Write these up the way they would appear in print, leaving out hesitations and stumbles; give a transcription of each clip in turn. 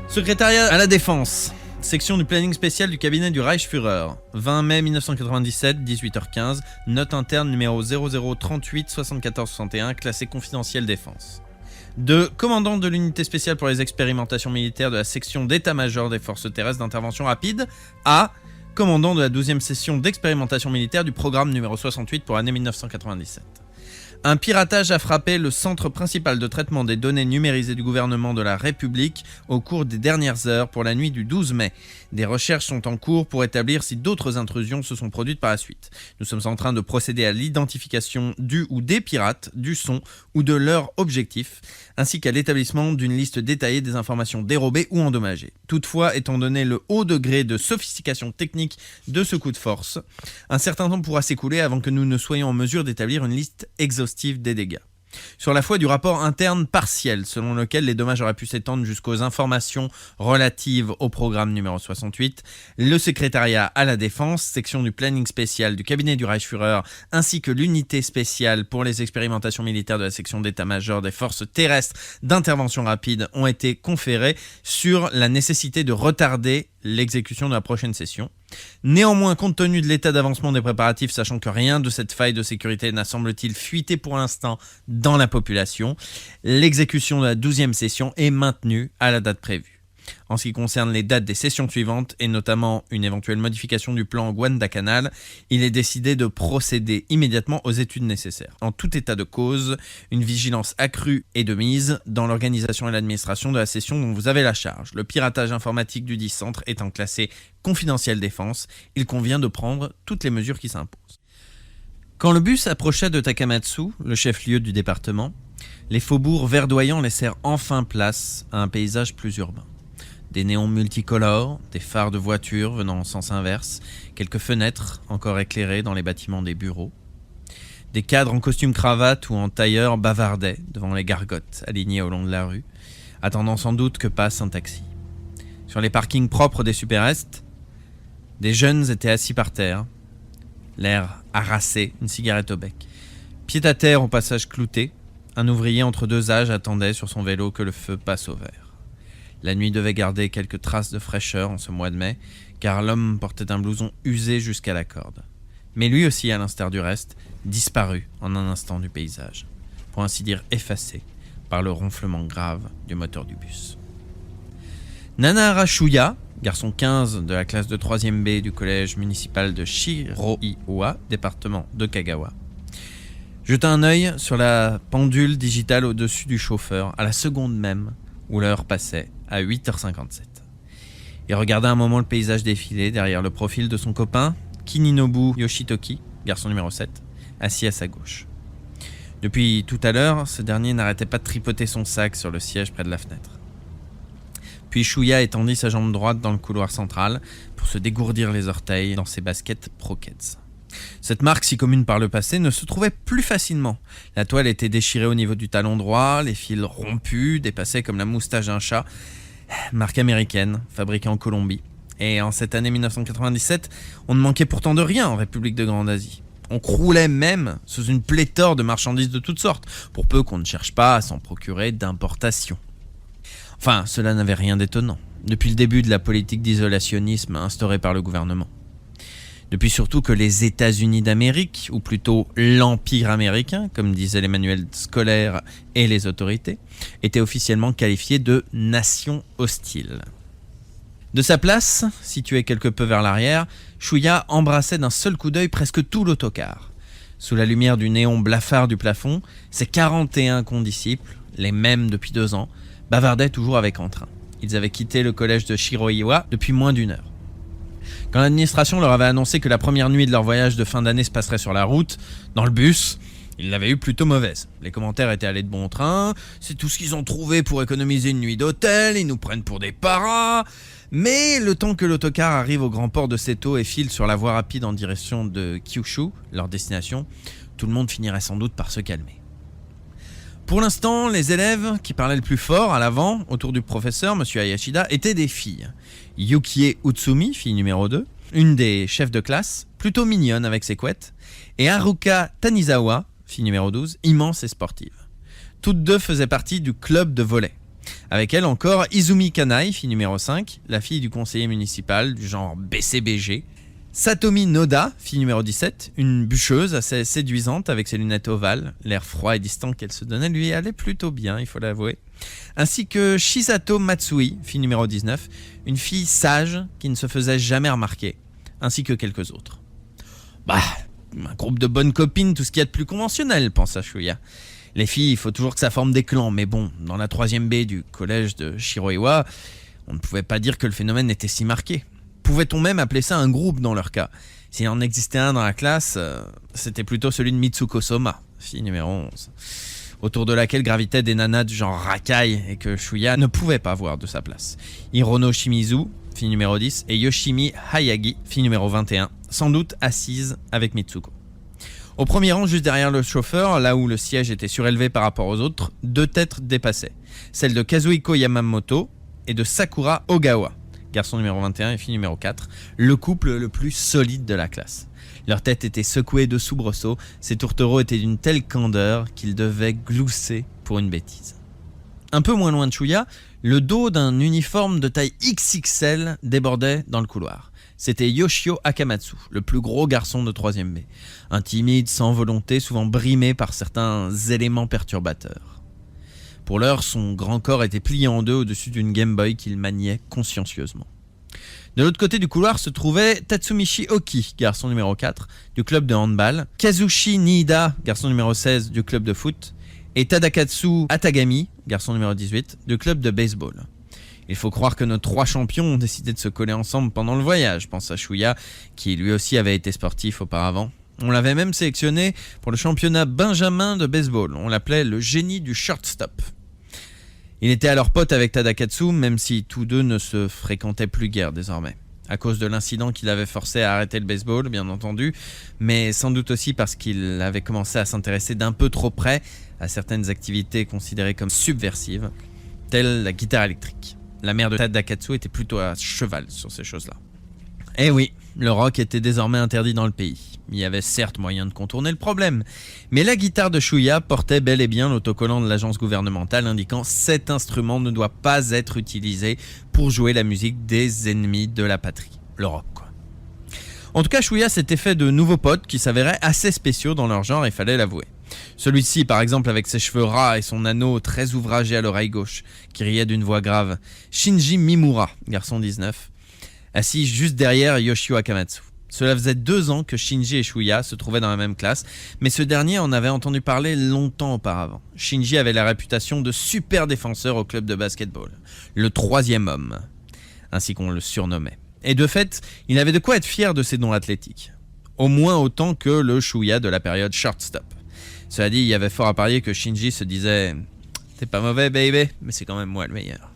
Secrétariat à la Défense. Section du planning spécial du cabinet du Reichsführer. 20 mai 1997, 18h15. Note interne numéro 0038 74 61, classé confidentiel défense. De commandant de l'unité spéciale pour les expérimentations militaires de la section d'état-major des forces terrestres d'intervention rapide à commandant de la 12e session d'expérimentation militaire du programme numéro 68 pour l'année 1997. Un piratage a frappé le centre principal de traitement des données numérisées du gouvernement de la République au cours des dernières heures pour la nuit du 12 mai. Des recherches sont en cours pour établir si d'autres intrusions se sont produites par la suite. Nous sommes en train de procéder à l'identification du ou des pirates, du son ou de leur objectif, ainsi qu'à l'établissement d'une liste détaillée des informations dérobées ou endommagées. Toutefois, étant donné le haut degré de sophistication technique de ce coup de force, un certain temps pourra s'écouler avant que nous ne soyons en mesure d'établir une liste exhaustive des dégâts. Sur la foi du rapport interne partiel selon lequel les dommages auraient pu s'étendre jusqu'aux informations relatives au programme numéro 68, le secrétariat à la défense, section du planning spécial du cabinet du Reichsführer, ainsi que l'unité spéciale pour les expérimentations militaires de la section d'état-major des forces terrestres d'intervention rapide ont été conférés sur la nécessité de retarder l'exécution de la prochaine session. Néanmoins, compte tenu de l'état d'avancement des préparatifs, sachant que rien de cette faille de sécurité n'a semble-t-il fuité pour l'instant dans la population, l'exécution de la 12e session est maintenue à la date prévue. En ce qui concerne les dates des sessions suivantes, et notamment une éventuelle modification du plan Guadalcanal, il est décidé de procéder immédiatement aux études nécessaires. En tout état de cause, une vigilance accrue est de mise dans l'organisation et l'administration de la session dont vous avez la charge. Le piratage informatique du dit centre étant classé confidentiel défense, il convient de prendre toutes les mesures qui s'imposent. Quand le bus approchait de Takamatsu, le chef-lieu du département, les faubourgs verdoyants laissèrent enfin place à un paysage plus urbain. Des néons multicolores, des phares de voitures venant en sens inverse, quelques fenêtres encore éclairées dans les bâtiments des bureaux. Des cadres en costume cravate ou en tailleur bavardaient devant les gargotes alignées au long de la rue, attendant sans doute que passe un taxi. Sur les parkings propres des Super-Est, des jeunes étaient assis par terre, l'air harassé, une cigarette au bec. Pied à terre au passage clouté, un ouvrier entre deux âges attendait sur son vélo que le feu passe au vert. La nuit devait garder quelques traces de fraîcheur en ce mois de mai, car l'homme portait un blouson usé jusqu'à la corde. Mais lui aussi, à l'instar du reste, disparut en un instant du paysage, pour ainsi dire effacé par le ronflement grave du moteur du bus. Nanahara Shuya, garçon 15 de la classe de 3e B du collège municipal de Shiroiwa, département de Kagawa, jeta un œil sur la pendule digitale au-dessus du chauffeur à la seconde même où l'heure passait à 8h57. Il regarda un moment le paysage défiler derrière le profil de son copain, Kininobu Yoshitoki, garçon numéro 7, assis à sa gauche. Depuis tout à l'heure, ce dernier n'arrêtait pas de tripoter son sac sur le siège près de la fenêtre. Puis Shuya étendit sa jambe droite dans le couloir central pour se dégourdir les orteils dans ses baskets Pro-Keds. Cette marque si commune par le passé ne se trouvait plus facilement. La toile était déchirée au niveau du talon droit, les fils rompus dépassaient comme la moustache d'un chat. Marque américaine, fabriquée en Colombie. Et en cette année 1997, on ne manquait pourtant de rien en République de Grande Asie. On croulait même sous une pléthore de marchandises de toutes sortes, pour peu qu'on ne cherche pas à s'en procurer d'importation. Enfin, cela n'avait rien d'étonnant, depuis le début de la politique d'isolationnisme instaurée par le gouvernement. Depuis surtout que les États-Unis d'Amérique, ou plutôt l'Empire américain, comme disaient les manuels scolaires et les autorités, étaient officiellement qualifiés de nation hostile. De sa place, située quelque peu vers l'arrière, Shuya embrassait d'un seul coup d'œil presque tout l'autocar. Sous la lumière du néon blafard du plafond, ses 41 condisciples, les mêmes depuis 2 ans, bavardaient toujours avec entrain. Ils avaient quitté le collège de Shiroiwa depuis moins d'1 heure. Quand l'administration leur avait annoncé que la première nuit de leur voyage de fin d'année se passerait sur la route, dans le bus, ils l'avaient eu plutôt mauvaise. Les commentaires étaient allés de bon train, c'est tout ce qu'ils ont trouvé pour économiser une nuit d'hôtel, ils nous prennent pour des paras. Mais le temps que l'autocar arrive au grand port de Seto et file sur la voie rapide en direction de Kyushu, leur destination, tout le monde finirait sans doute par se calmer. Pour l'instant, les élèves qui parlaient le plus fort à l'avant, autour du professeur, M. Hayashida, étaient des filles. Yukie Utsumi, fille numéro 2, une des chefs de classe, plutôt mignonne avec ses couettes, et Haruka Tanizawa, fille numéro 12, immense et sportive. Toutes deux faisaient partie du club de volley. Avec elle encore Izumi Kanai, fille numéro 5, la fille du conseiller municipal du genre BCBG. Satomi Noda, fille numéro 17, une bûcheuse assez séduisante avec ses lunettes ovales, l'air froid et distant qu'elle se donnait lui allait plutôt bien, il faut l'avouer. Ainsi que Shisato Matsui, fille numéro 19, une fille sage qui ne se faisait jamais remarquer, ainsi que quelques autres. Un groupe de bonnes copines, tout ce qu'il y a de plus conventionnel, pensa Shuya. Les filles, il faut toujours que ça forme des clans, mais bon, dans la 3e B du collège de Shiroiwa, on ne pouvait pas dire que le phénomène était si marqué. Pouvait-on même appeler ça un groupe dans leur cas? S'il en existait un dans la classe, c'était plutôt celui de Mitsuko Soma, fille numéro 11, autour de laquelle gravitaient des nanas du genre racaille et que Shuya ne pouvait pas voir de sa place. Hirono Shimizu, fille numéro 10, et Yoshimi Hayagi, fille numéro 21, sans doute assise avec Mitsuko. Au premier rang, juste derrière le chauffeur, là où le siège était surélevé par rapport aux autres, 2 têtes dépassaient. Celle de Kazuhiko Yamamoto et de Sakura Ogawa, garçon numéro 21 et fille numéro 4, le couple le plus solide de la classe. Leurs têtes étaient secouées de soubresauts, ces tourtereaux étaient d'une telle candeur qu'ils devaient glousser pour une bêtise. Un peu moins loin de Shuya, le dos d'un uniforme de taille XXL débordait dans le couloir. C'était Yoshio Akamatsu, le plus gros garçon de 3e B. Un timide, sans volonté, souvent brimé par certains éléments perturbateurs. Pour l'heure, son grand corps était plié en deux au-dessus d'une Game Boy qu'il maniait consciencieusement. De l'autre côté du couloir se trouvait Tatsumichi Oki, garçon numéro 4, du club de handball, Kazushi Niida, garçon numéro 16, du club de foot, et Tadakatsu Atagami, garçon numéro 18, du club de baseball. Il faut croire que nos 3 champions ont décidé de se coller ensemble pendant le voyage, pensa Shuya, qui lui aussi avait été sportif auparavant. On l'avait même sélectionné pour le championnat benjamin de baseball. On l'appelait le génie du shortstop. Il était alors pote avec Tadakatsu, même si tous deux ne se fréquentaient plus guère désormais. À cause de l'incident qui l'avait forcé à arrêter le baseball, bien entendu, mais sans doute aussi parce qu'il avait commencé à s'intéresser d'un peu trop près à certaines activités considérées comme subversives, telles la guitare électrique. La mère de Tadakatsu était plutôt à cheval sur ces choses-là. Eh oui, le rock était désormais interdit dans le pays. Il y avait certes moyen de contourner le problème, mais la guitare de Shuya portait bel et bien l'autocollant de l'agence gouvernementale indiquant « Cet instrument ne doit pas être utilisé pour jouer la musique des ennemis de la patrie ». Le rock, quoi. En tout cas, Shuya s'était fait de nouveaux potes qui s'avéraient assez spéciaux dans leur genre, il fallait l'avouer. Celui-ci, par exemple, avec ses cheveux ras et son anneau très ouvragé à l'oreille gauche, qui riait d'une voix grave. Shinji Mimura, garçon 19, assis juste derrière Yoshio Akamatsu. Cela faisait 2 ans que Shinji et Shuya se trouvaient dans la même classe, mais ce dernier en avait entendu parler longtemps auparavant. Shinji avait la réputation de super défenseur au club de basketball, le 3e homme, ainsi qu'on le surnommait. Et de fait, il avait de quoi être fier de ses dons athlétiques, au moins autant que le Shuya de la période shortstop. Cela dit, il y avait fort à parier que Shinji se disait « T'es pas mauvais, baby, mais c'est quand même moi le meilleur ».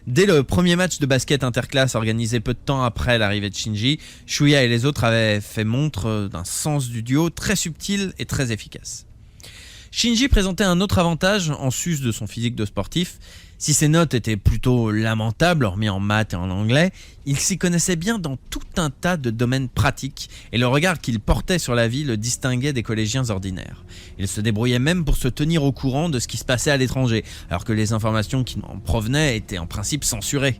Dès le premier match de basket interclasse organisé peu de temps après l'arrivée de Shinji, Shuya et les autres avaient fait montre d'un sens du duo très subtil et très efficace. Shinji présentait un autre avantage en sus de son physique de sportif. Si ses notes étaient plutôt lamentables, hormis en maths et en anglais, il s'y connaissait bien dans tout un tas de domaines pratiques et le regard qu'il portait sur la vie le distinguait des collégiens ordinaires. Il se débrouillait même pour se tenir au courant de ce qui se passait à l'étranger, alors que les informations qui en provenaient étaient en principe censurées.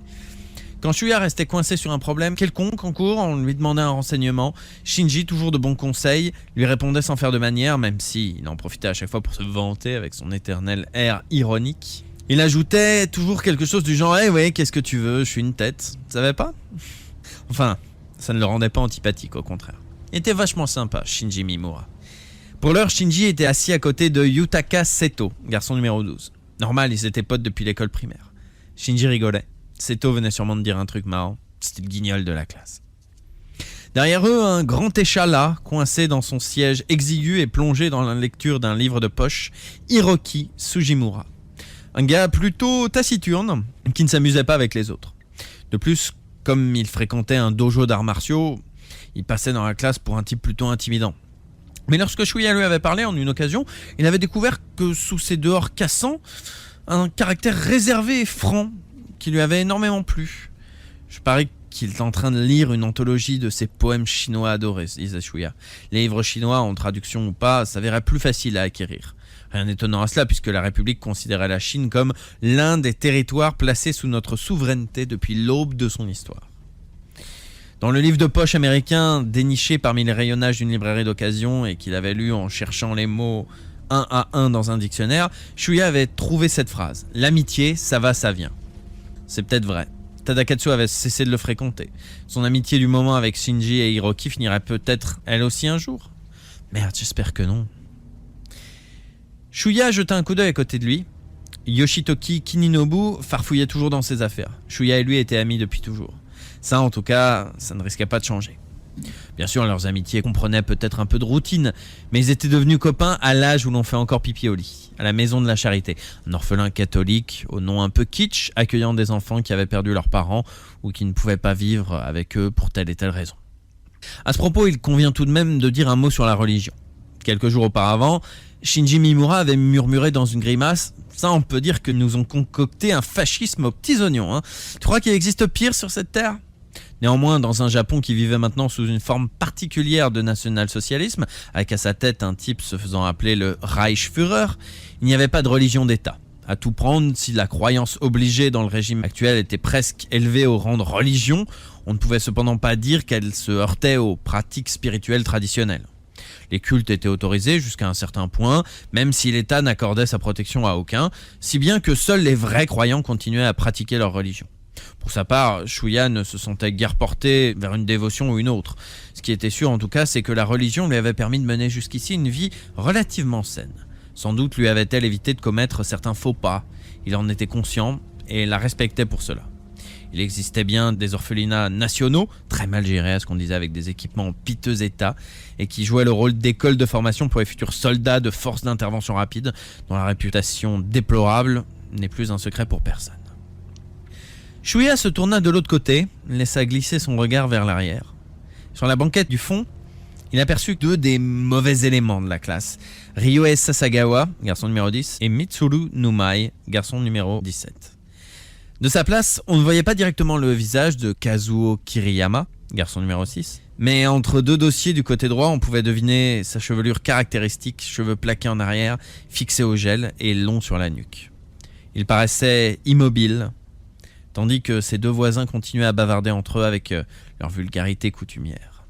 Quand Shuya restait coincé sur un problème quelconque en cours, on lui demandait un renseignement. Shinji, toujours de bons conseils, lui répondait sans faire de manière, même s'il en profitait à chaque fois pour se vanter avec son éternel air ironique. Il ajoutait toujours quelque chose du genre « Eh ouais, qu'est-ce que tu veux, je suis une tête. » Tu savais pas ? Enfin, ça ne le rendait pas antipathique, au contraire. Il était vachement sympa, Shinji Mimura. Pour l'heure, Shinji était assis à côté de Yutaka Seto, garçon numéro 12. Normal, ils étaient potes depuis l'école primaire. Shinji rigolait. Seto venait sûrement de dire un truc marrant. C'était le guignol de la classe. Derrière eux, un grand échalas, coincé dans son siège exigu et plongé dans la lecture d'un livre de poche, Hiroki Sugimura. Un gars plutôt taciturne, qui ne s'amusait pas avec les autres. De plus, comme il fréquentait un dojo d'arts martiaux, il passait dans la classe pour un type plutôt intimidant. Mais lorsque Shuya lui avait parlé en une occasion, il avait découvert que sous ses dehors cassants, un caractère réservé et franc qui lui avait énormément plu. Je parie qu'il est en train de lire une anthologie de ses poèmes chinois adorés, disait Shuya. Les livres chinois, en traduction ou pas, s'avéraient plus faciles à acquérir. Rien d'étonnant à cela puisque la République considérait la Chine comme l'un des territoires placés sous notre souveraineté depuis l'aube de son histoire. Dans le livre de poche américain déniché parmi les rayonnages d'une librairie d'occasion et qu'il avait lu en cherchant les mots un à un dans un dictionnaire, Shuya avait trouvé cette phrase « L'amitié, ça va, ça vient ». C'est peut-être vrai. Tadakatsu avait cessé de le fréquenter. Son amitié du moment avec Shinji et Hiroki finirait peut-être elle aussi un jour. Merde, j'espère que non. Shuya jeta un coup d'œil à côté de lui. Yoshitoki Kininobu farfouillait toujours dans ses affaires. Shuya et lui étaient amis depuis toujours. Ça, en tout cas, ça ne risquait pas de changer. Bien sûr, leurs amitiés comprenaient peut-être un peu de routine, mais ils étaient devenus copains à l'âge où l'on fait encore pipi au lit, à la maison de la charité, un orphelin catholique au nom un peu kitsch, accueillant des enfants qui avaient perdu leurs parents ou qui ne pouvaient pas vivre avec eux pour telle et telle raison. À ce propos, il convient tout de même de dire un mot sur la religion. Quelques jours auparavant, Shinji Mimura avait murmuré dans une grimace « Ça, on peut dire que nous ont concocté un fascisme aux petits oignons. Hein. Tu crois qu'il existe pire sur cette terre ?» Néanmoins, dans un Japon qui vivait maintenant sous une forme particulière de national-socialisme, avec à sa tête un type se faisant appeler le Reichsführer, il n'y avait pas de religion d'État. À tout prendre, si la croyance obligée dans le régime actuel était presque élevée au rang de religion, on ne pouvait cependant pas dire qu'elle se heurtait aux pratiques spirituelles traditionnelles. Les cultes étaient autorisés jusqu'à un certain point, même si l'État n'accordait sa protection à aucun, si bien que seuls les vrais croyants continuaient à pratiquer leur religion. Pour sa part, Shuya ne se sentait guère porté vers une dévotion ou une autre. Ce qui était sûr en tout cas, c'est que la religion lui avait permis de mener jusqu'ici une vie relativement saine. Sans doute lui avait-elle évité de commettre certains faux pas. Il en était conscient et la respectait pour cela. Il existait bien des orphelinats nationaux, très mal gérés à ce qu'on disait avec des équipements en piteux état, et qui jouaient le rôle d'école de formation pour les futurs soldats de forces d'intervention rapide, dont la réputation déplorable n'est plus un secret pour personne. Shuya se tourna de l'autre côté, laissa glisser son regard vers l'arrière. Sur la banquette du fond, il aperçut deux des mauvais éléments de la classe. Ryohei Sasagawa, garçon numéro 10, et Mitsuru Numai, garçon numéro 17. De sa place, on ne voyait pas directement le visage de Kazuo Kiriyama, garçon numéro 6, mais entre deux dossiers du côté droit, on pouvait deviner sa chevelure caractéristique, cheveux plaqués en arrière, fixés au gel et longs sur la nuque. Il paraissait immobile, tandis que ses deux voisins continuaient à bavarder entre eux avec leur vulgarité coutumière.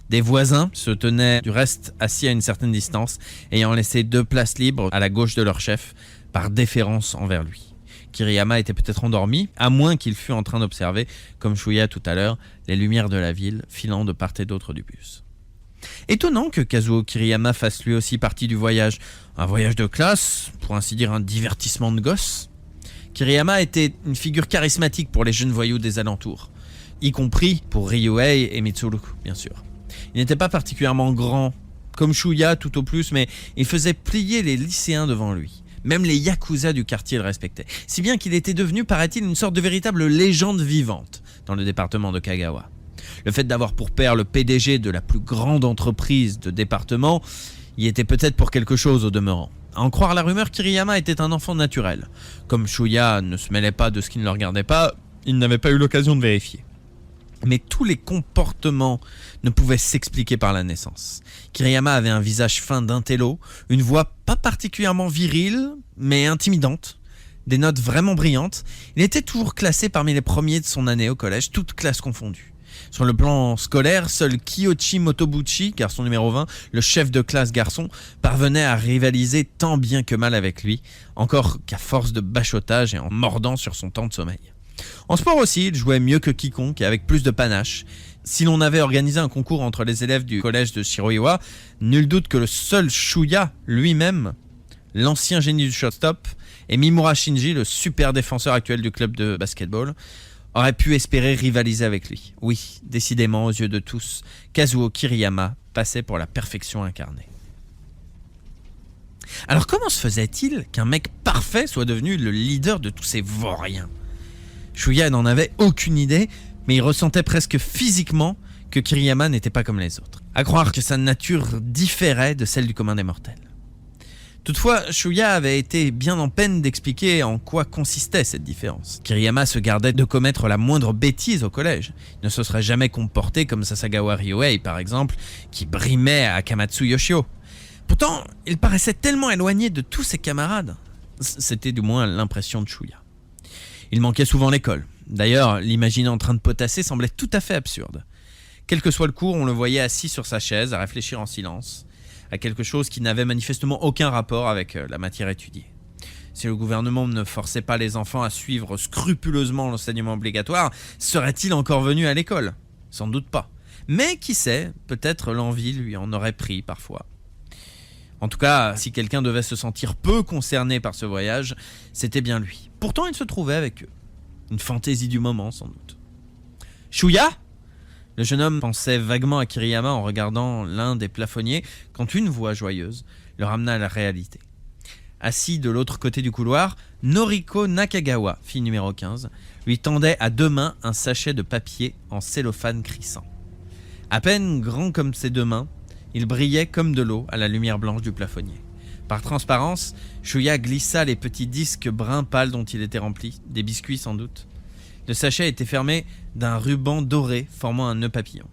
Des voisins se tenaient du reste assis à une certaine distance, ayant laissé deux places libres à la gauche de leur chef, par déférence envers lui. Kiriyama était peut-être endormi, à moins qu'il fût en train d'observer, comme Shuya tout à l'heure, les lumières de la ville filant de part et d'autre du bus. Étonnant que Kazuo Kiriyama fasse lui aussi partie du voyage. Un voyage de classe, pour ainsi dire un divertissement de gosse. Kiriyama était une figure charismatique pour les jeunes voyous des alentours, y compris pour Ryohei et Mitsuru, bien sûr. Il n'était pas particulièrement grand, comme Shuya tout au plus, mais il faisait plier les lycéens devant lui. Même les yakuza du quartier le respectaient, si bien qu'il était devenu, paraît-il, une sorte de véritable légende vivante dans le département de Kagawa. Le fait d'avoir pour père le PDG de la plus grande entreprise de département y était peut-être pour quelque chose au demeurant. À en croire la rumeur, Kiriyama était un enfant naturel. Comme Shuya ne se mêlait pas de ce qui ne le regardait pas, il n'avait pas eu l'occasion de vérifier. Mais tous les comportements ne pouvaient s'expliquer par la naissance. Kiriyama avait un visage fin d'intello, une voix pas particulièrement virile, mais intimidante, des notes vraiment brillantes. Il était toujours classé parmi les premiers de son année au collège, toutes classes confondues. Sur le plan scolaire, seul Kiyoshi Motobuchi, garçon numéro 20, le chef de classe garçon, parvenait à rivaliser tant bien que mal avec lui, encore qu'à force de bachotage et en mordant sur son temps de sommeil. En sport aussi, il jouait mieux que quiconque et avec plus de panache. Si l'on avait organisé un concours entre les élèves du collège de Shiroiwa, nul doute que le seul Shuya lui-même, l'ancien génie du shotstop, et Mimura Shinji, le super défenseur actuel du club de basketball, auraient pu espérer rivaliser avec lui. Oui, décidément, aux yeux de tous, Kazuo Kiriyama passait pour la perfection incarnée. Alors comment se faisait-il qu'un mec parfait soit devenu le leader de tous ces vauriens ? Shuya n'en avait aucune idée, mais il ressentait presque physiquement que Kiriyama n'était pas comme les autres. À croire que sa nature différait de celle du commun des mortels. Toutefois, Shuya avait été bien en peine d'expliquer en quoi consistait cette différence. Kiriyama se gardait de commettre la moindre bêtise au collège. Il ne se serait jamais comporté comme Sasagawa Ryohei, par exemple, qui brimait Akamatsu Yoshio. Pourtant, il paraissait tellement éloigné de tous ses camarades. C'était du moins l'impression de Shuya. Il manquait souvent l'école. D'ailleurs, l'imaginer en train de potasser semblait tout à fait absurde. Quel que soit le cours, on le voyait assis sur sa chaise, à réfléchir en silence, à quelque chose qui n'avait manifestement aucun rapport avec la matière étudiée. Si le gouvernement ne forçait pas les enfants à suivre scrupuleusement l'enseignement obligatoire, serait-il encore venu à l'école ? Sans doute pas. Mais qui sait, peut-être l'envie lui en aurait pris parfois. En tout cas, si quelqu'un devait se sentir peu concerné par ce voyage, c'était bien lui. Pourtant, il se trouvait avec eux. Une fantaisie du moment, sans doute. « Shuya ?» Le jeune homme pensait vaguement à Kiriyama en regardant l'un des plafonniers quand une voix joyeuse le ramena à la réalité. Assis de l'autre côté du couloir, Noriko Nakagawa, fille numéro 15, lui tendait à deux mains un sachet de papier en cellophane crissant. À peine grand comme ses deux mains, il brillait comme de l'eau à la lumière blanche du plafonnier. Par transparence, Shuya glissa les petits disques bruns pâles dont il était rempli, des biscuits sans doute. Le sachet était fermé d'un ruban doré formant un nœud papillon.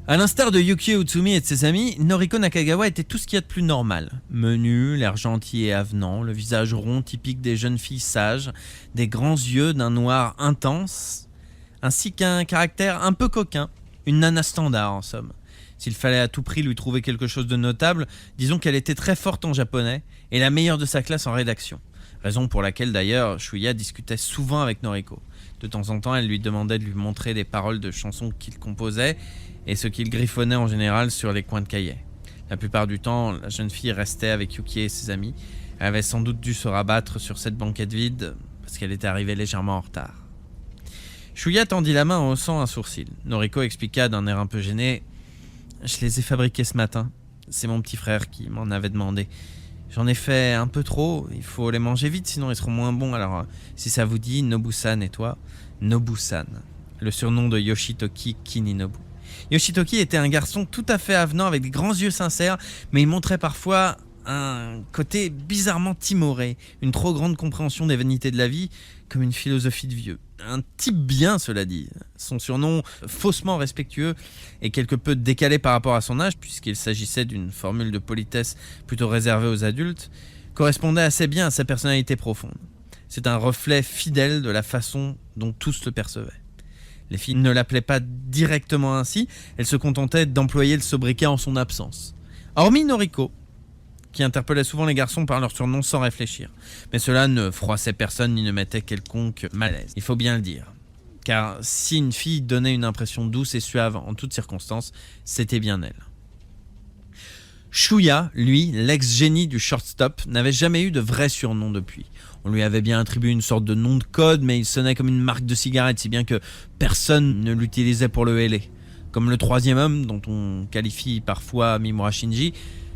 À l'instar de Yukio Utsumi et de ses amis, Noriko Nakagawa était tout ce qu'il y a de plus normal. Menu, l'air gentil et avenant, le visage rond typique des jeunes filles sages, des grands yeux d'un noir intense, ainsi qu'un caractère un peu coquin, une nana standard en somme. S'il fallait à tout prix lui trouver quelque chose de notable, disons qu'elle était très forte en japonais et la meilleure de sa classe en rédaction. Raison pour laquelle d'ailleurs Shuya discutait souvent avec Noriko. De temps en temps, elle lui demandait de lui montrer des paroles de chansons qu'il composait et ce qu'il griffonnait en général sur les coins de cahiers. La plupart du temps, la jeune fille restait avec Yuki et ses amis. Elle avait sans doute dû se rabattre sur cette banquette vide parce qu'elle était arrivée légèrement en retard. Shuya tendit la main en haussant un sourcil. Noriko expliqua d'un air un peu gêné: « Je les ai fabriqués ce matin. C'est mon petit frère qui m'en avait demandé. J'en ai fait un peu trop, il faut les manger vite sinon ils seront moins bons. Alors si ça vous dit, Nobu-san et toi ?» Nobu-san, le surnom de Yoshitoki Kininobu. Yoshitoki était un garçon tout à fait avenant avec des grands yeux sincères, mais il montrait parfois un côté bizarrement timoré, une trop grande compréhension des vanités de la vie, comme une philosophie de vieux. Un type bien, cela dit. Son surnom, faussement respectueux et quelque peu décalé par rapport à son âge, puisqu'il s'agissait d'une formule de politesse plutôt réservée aux adultes, correspondait assez bien à sa personnalité profonde. C'est un reflet fidèle de la façon dont tous le percevaient. Les filles ne l'appelaient pas directement ainsi, elles se contentaient d'employer le sobriquet en son absence. Hormis Noriko, qui interpellait souvent les garçons par leur surnom sans réfléchir. Mais cela ne froissait personne ni ne mettait quelconque malaise, il faut bien le dire. Car si une fille donnait une impression douce et suave en toutes circonstances, c'était bien elle. Shuya, lui, l'ex-génie du shortstop, n'avait jamais eu de vrai surnom depuis. On lui avait bien attribué une sorte de nom de code, mais il sonnait comme une marque de cigarette, si bien que personne ne l'utilisait pour le héler. Comme le troisième homme, dont on qualifie parfois Mimura Shinji,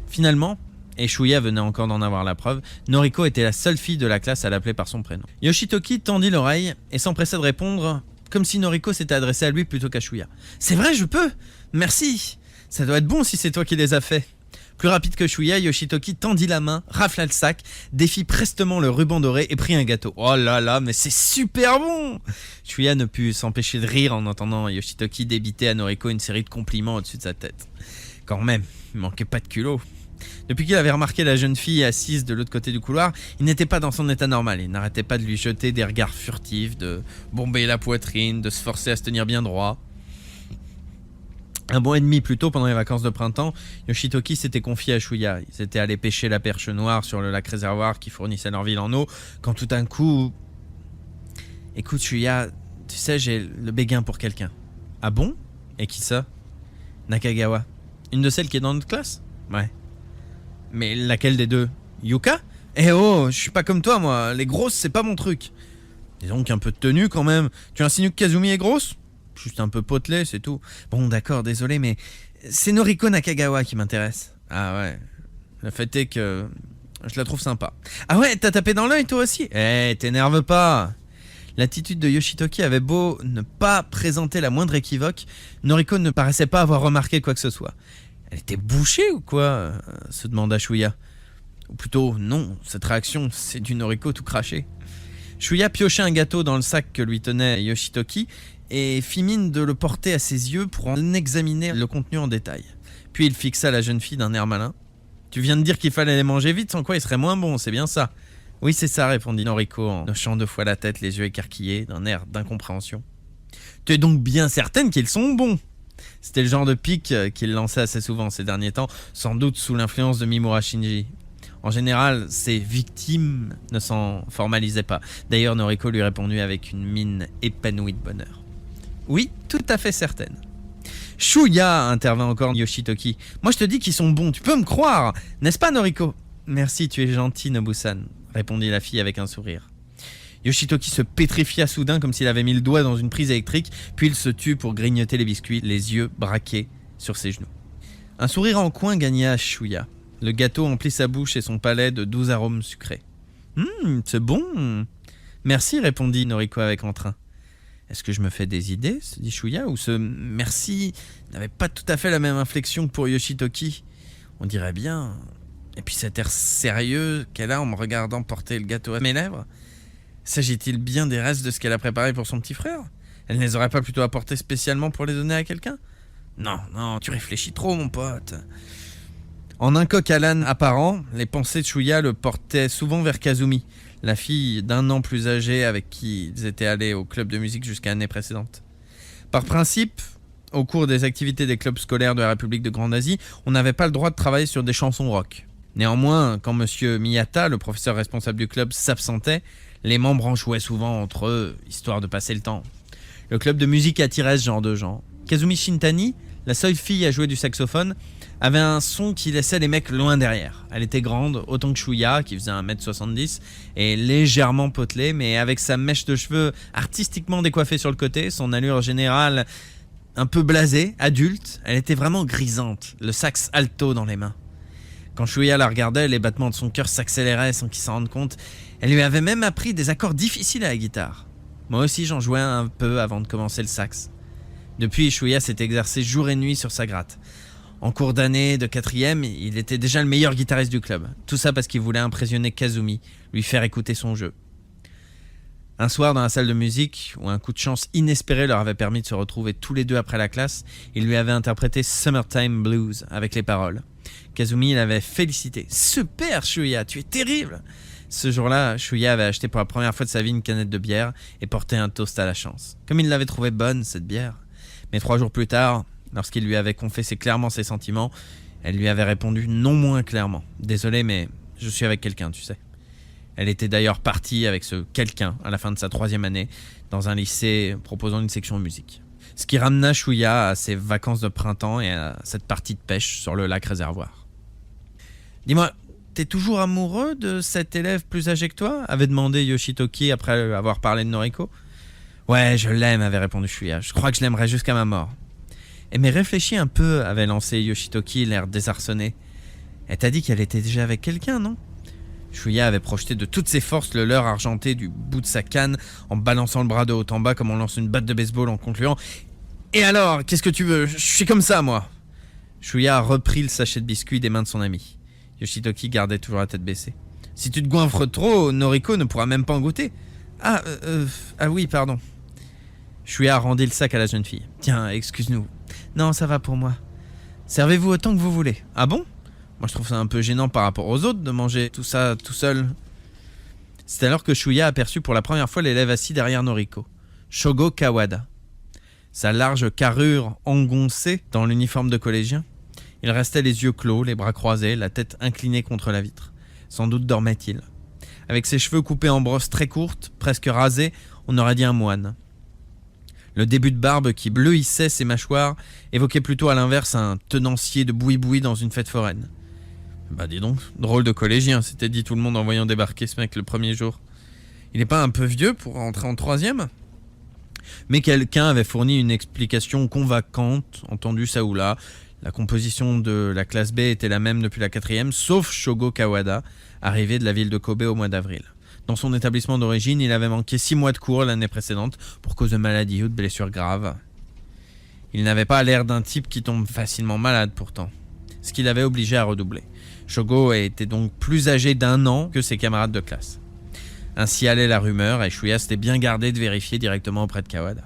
finalement, et Shuya venait encore d'en avoir la preuve, Noriko était la seule fille de la classe à l'appeler par son prénom. Yoshitoki tendit l'oreille et s'empressa de répondre, comme si Noriko s'était adressée à lui plutôt qu'à Shuya. « C'est vrai, je peux. Merci. Ça doit être bon si c'est toi qui les as faits. » Plus rapide que Shuya, Yoshitoki tendit la main, rafla le sac, défit prestement le ruban doré et prit un gâteau. « Oh là là, mais c'est super bon !» Shuya ne put s'empêcher de rire en entendant Yoshitoki débiter à Noriko une série de compliments au-dessus de sa tête. Quand même, il manquait pas de culot. Depuis qu'il avait remarqué la jeune fille assise de l'autre côté du couloir, il n'était pas dans son état normal. Il n'arrêtait pas de lui jeter des regards furtifs, de bomber la poitrine, de se forcer à se tenir bien droit. Un bon et demi plus tôt, pendant les vacances de printemps, Yoshitoki s'était confié à Shuya. Ils étaient allés pêcher la perche noire sur le lac réservoir qui fournissait leur ville en eau, quand tout d'un coup... « Écoute Shuya, tu sais, j'ai le béguin pour quelqu'un. »« Ah bon ? Et qui ça ?»« Nakagawa. Une de celles qui est dans notre classe ? » ?»« Ouais. » « Mais laquelle des deux ? Yuka ? Eh oh, je suis pas comme toi moi, les grosses c'est pas mon truc. » »« Disons qu'un peu de tenue quand même. Tu insinues que Kazumi est grosse ? Juste un peu potelée, c'est tout. Bon d'accord, désolé, mais c'est Noriko Nakagawa qui m'intéresse. » »« Ah ouais, le fait est que je la trouve sympa. »« Ah ouais, t'as tapé dans l'œil toi aussi ? » »« Eh, t'énerve pas !» L'attitude de Yoshitoki avait beau ne pas présenter la moindre équivoque, Noriko ne paraissait pas avoir remarqué quoi que ce soit. « Elle était bouchée ou quoi ?» se demanda Shuya. Ou plutôt, non, cette réaction, c'est du Noriko tout craché. Shuya piochait un gâteau dans le sac que lui tenait Yoshitoki et fit mine de le porter à ses yeux pour en examiner le contenu en détail. Puis il fixa la jeune fille d'un air malin. « Tu viens de dire qu'il fallait les manger vite, sans quoi ils seraient moins bons, c'est bien ça? Oui, c'est ça, répondit Noriko en hochant 2 fois la tête, les yeux écarquillés, d'un air d'incompréhension. Tu es donc bien certaine qu'ils sont bons? C'était le genre de pique qu'il lançait assez souvent ces derniers temps, sans doute sous l'influence de Mimura Shinji. En général, ses victimes ne s'en formalisaient pas. D'ailleurs, Noriko lui répondit avec une mine épanouie de bonheur. Oui, tout à fait certaine. Shuya, intervint encore Yoshitoki. Moi je te dis qu'ils sont bons, tu peux me croire, n'est-ce pas Noriko? Merci, tu es gentil Nobu-san, répondit la fille avec un sourire. Yoshitoki se pétrifia soudain comme s'il avait mis le doigt dans une prise électrique, puis il se tut pour grignoter les biscuits, les yeux braqués sur ses genoux. Un sourire en coin gagna Shuya. Le gâteau emplit sa bouche et son palais de doux arômes sucrés. C'est bon. Merci, répondit Noriko avec entrain. Est-ce que je me fais des idées, se dit Shuya, ou ce merci n'avait pas tout à fait la même inflexion que pour Yoshitoki? On dirait bien. Et puis cet air sérieux qu'elle a en me regardant porter le gâteau à mes lèvres. S'agit-il bien des restes de ce qu'elle a préparé pour son petit frère? Elle ne les aurait pas plutôt apportés spécialement pour les donner à quelqu'un? Non, tu réfléchis trop, mon pote. En un coq à l'âne apparent, les pensées de Shuya le portaient souvent vers Kazumi, la fille d'1 an plus âgée avec qui ils étaient allés au club de musique jusqu'à l'année précédente. Par principe, au cours des activités des clubs scolaires de la République de Grande Asie, on n'avait pas le droit de travailler sur des chansons rock. Néanmoins, quand monsieur Miyata, le professeur responsable du club, s'absentait, les membres en jouaient souvent entre eux, histoire de passer le temps. Le club de musique attirait ce genre de gens. Kazumi Shintani, la seule fille à jouer du saxophone, avait un son qui laissait les mecs loin derrière. Elle était grande, autant que Shuya, qui faisait 1m70, et légèrement potelée, mais avec sa mèche de cheveux artistiquement décoiffée sur le côté, son allure générale un peu blasée, adulte, elle était vraiment grisante, le sax alto dans les mains. Quand Shuya la regardait, les battements de son cœur s'accéléraient sans qu'il s'en rende compte. Elle lui avait même appris des accords difficiles à la guitare. Moi aussi, j'en jouais un peu avant de commencer le sax. Depuis, Shuya s'est exercé jour et nuit sur sa gratte. En cours d'année de 4e, il était déjà le meilleur guitariste du club. Tout ça parce qu'il voulait impressionner Kazumi, lui faire écouter son jeu. Un soir, dans la salle de musique, où un coup de chance inespéré leur avait permis de se retrouver tous les deux après la classe, il lui avait interprété Summertime Blues avec les paroles. Kazumi l'avait félicité. « Super, Shuya, tu es terrible !» Ce jour-là, Shuya avait acheté pour la première fois de sa vie une canette de bière et porté un toast à la chance. Comme il l'avait trouvée bonne, cette bière. Mais 3 jours plus tard, lorsqu'il lui avait confessé clairement ses sentiments, elle lui avait répondu non moins clairement. « Désolé, mais je suis avec quelqu'un, tu sais. » Elle était d'ailleurs partie avec ce quelqu'un à la fin de sa 3e année, dans un lycée proposant une section musique. Ce qui ramena Shuya à ses vacances de printemps et à cette partie de pêche sur le lac réservoir. « Dis-moi, t'es toujours amoureux de cet élève plus âgé que toi ?» avait demandé Yoshitoki après avoir parlé de Noriko. « Ouais, je l'aime » avait répondu Shuya. « Je crois que je l'aimerais jusqu'à ma mort. » « Mais réfléchis un peu » avait lancé Yoshitoki, l'air désarçonné. « Elle t'a dit qu'elle était déjà avec quelqu'un, non ?» Shuya avait projeté de toutes ses forces le leurre argenté du bout de sa canne en balançant le bras de haut en bas comme on lance une batte de baseball en concluant « Et alors, qu'est-ce que tu veux? Je suis comme ça, moi !» Shuya a repris le sachet de biscuits des mains de son ami. Yoshitoki gardait toujours la tête baissée. « Si tu te goinfres trop, Noriko ne pourra même pas en goûter. »« Ah oui, pardon. » Shuya rendit le sac à la jeune fille. « Tiens, excuse-nous. »« Non, ça va pour moi. Servez-vous autant que vous voulez. »« Ah bon ? Moi, je trouve ça un peu gênant par rapport aux autres de manger tout ça tout seul. » C'est alors que Shuya aperçut pour la première fois l'élève assis derrière Noriko, Shogo Kawada. Sa large carrure engoncée dans l'uniforme de collégien, il restait les yeux clos, les bras croisés, la tête inclinée contre la vitre. Sans doute dormait-il. Avec ses cheveux coupés en brosse très courte, presque rasés, on aurait dit un moine. Le début de barbe qui bleuissait ses mâchoires évoquait plutôt à l'inverse un tenancier de boui-boui dans une fête foraine. Bah dis donc, drôle de collégien, s'était dit tout le monde en voyant débarquer ce mec le premier jour. Il n'est pas un peu vieux pour rentrer en 3e ? Mais quelqu'un avait fourni une explication convaincante, entendue ça ou là. La composition de la classe B était la même depuis la 4e, sauf Shogo Kawada, arrivé de la ville de Kobe au mois d'avril. Dans son établissement d'origine, il avait manqué 6 mois de cours l'année précédente pour cause de maladie ou de blessures graves. Il n'avait pas l'air d'un type qui tombe facilement malade pourtant, ce qui l'avait obligé à redoubler. Shogo était donc plus âgé d'1 an que ses camarades de classe. Ainsi allait la rumeur et Shuya s'était bien gardé de vérifier directement auprès de Kawada.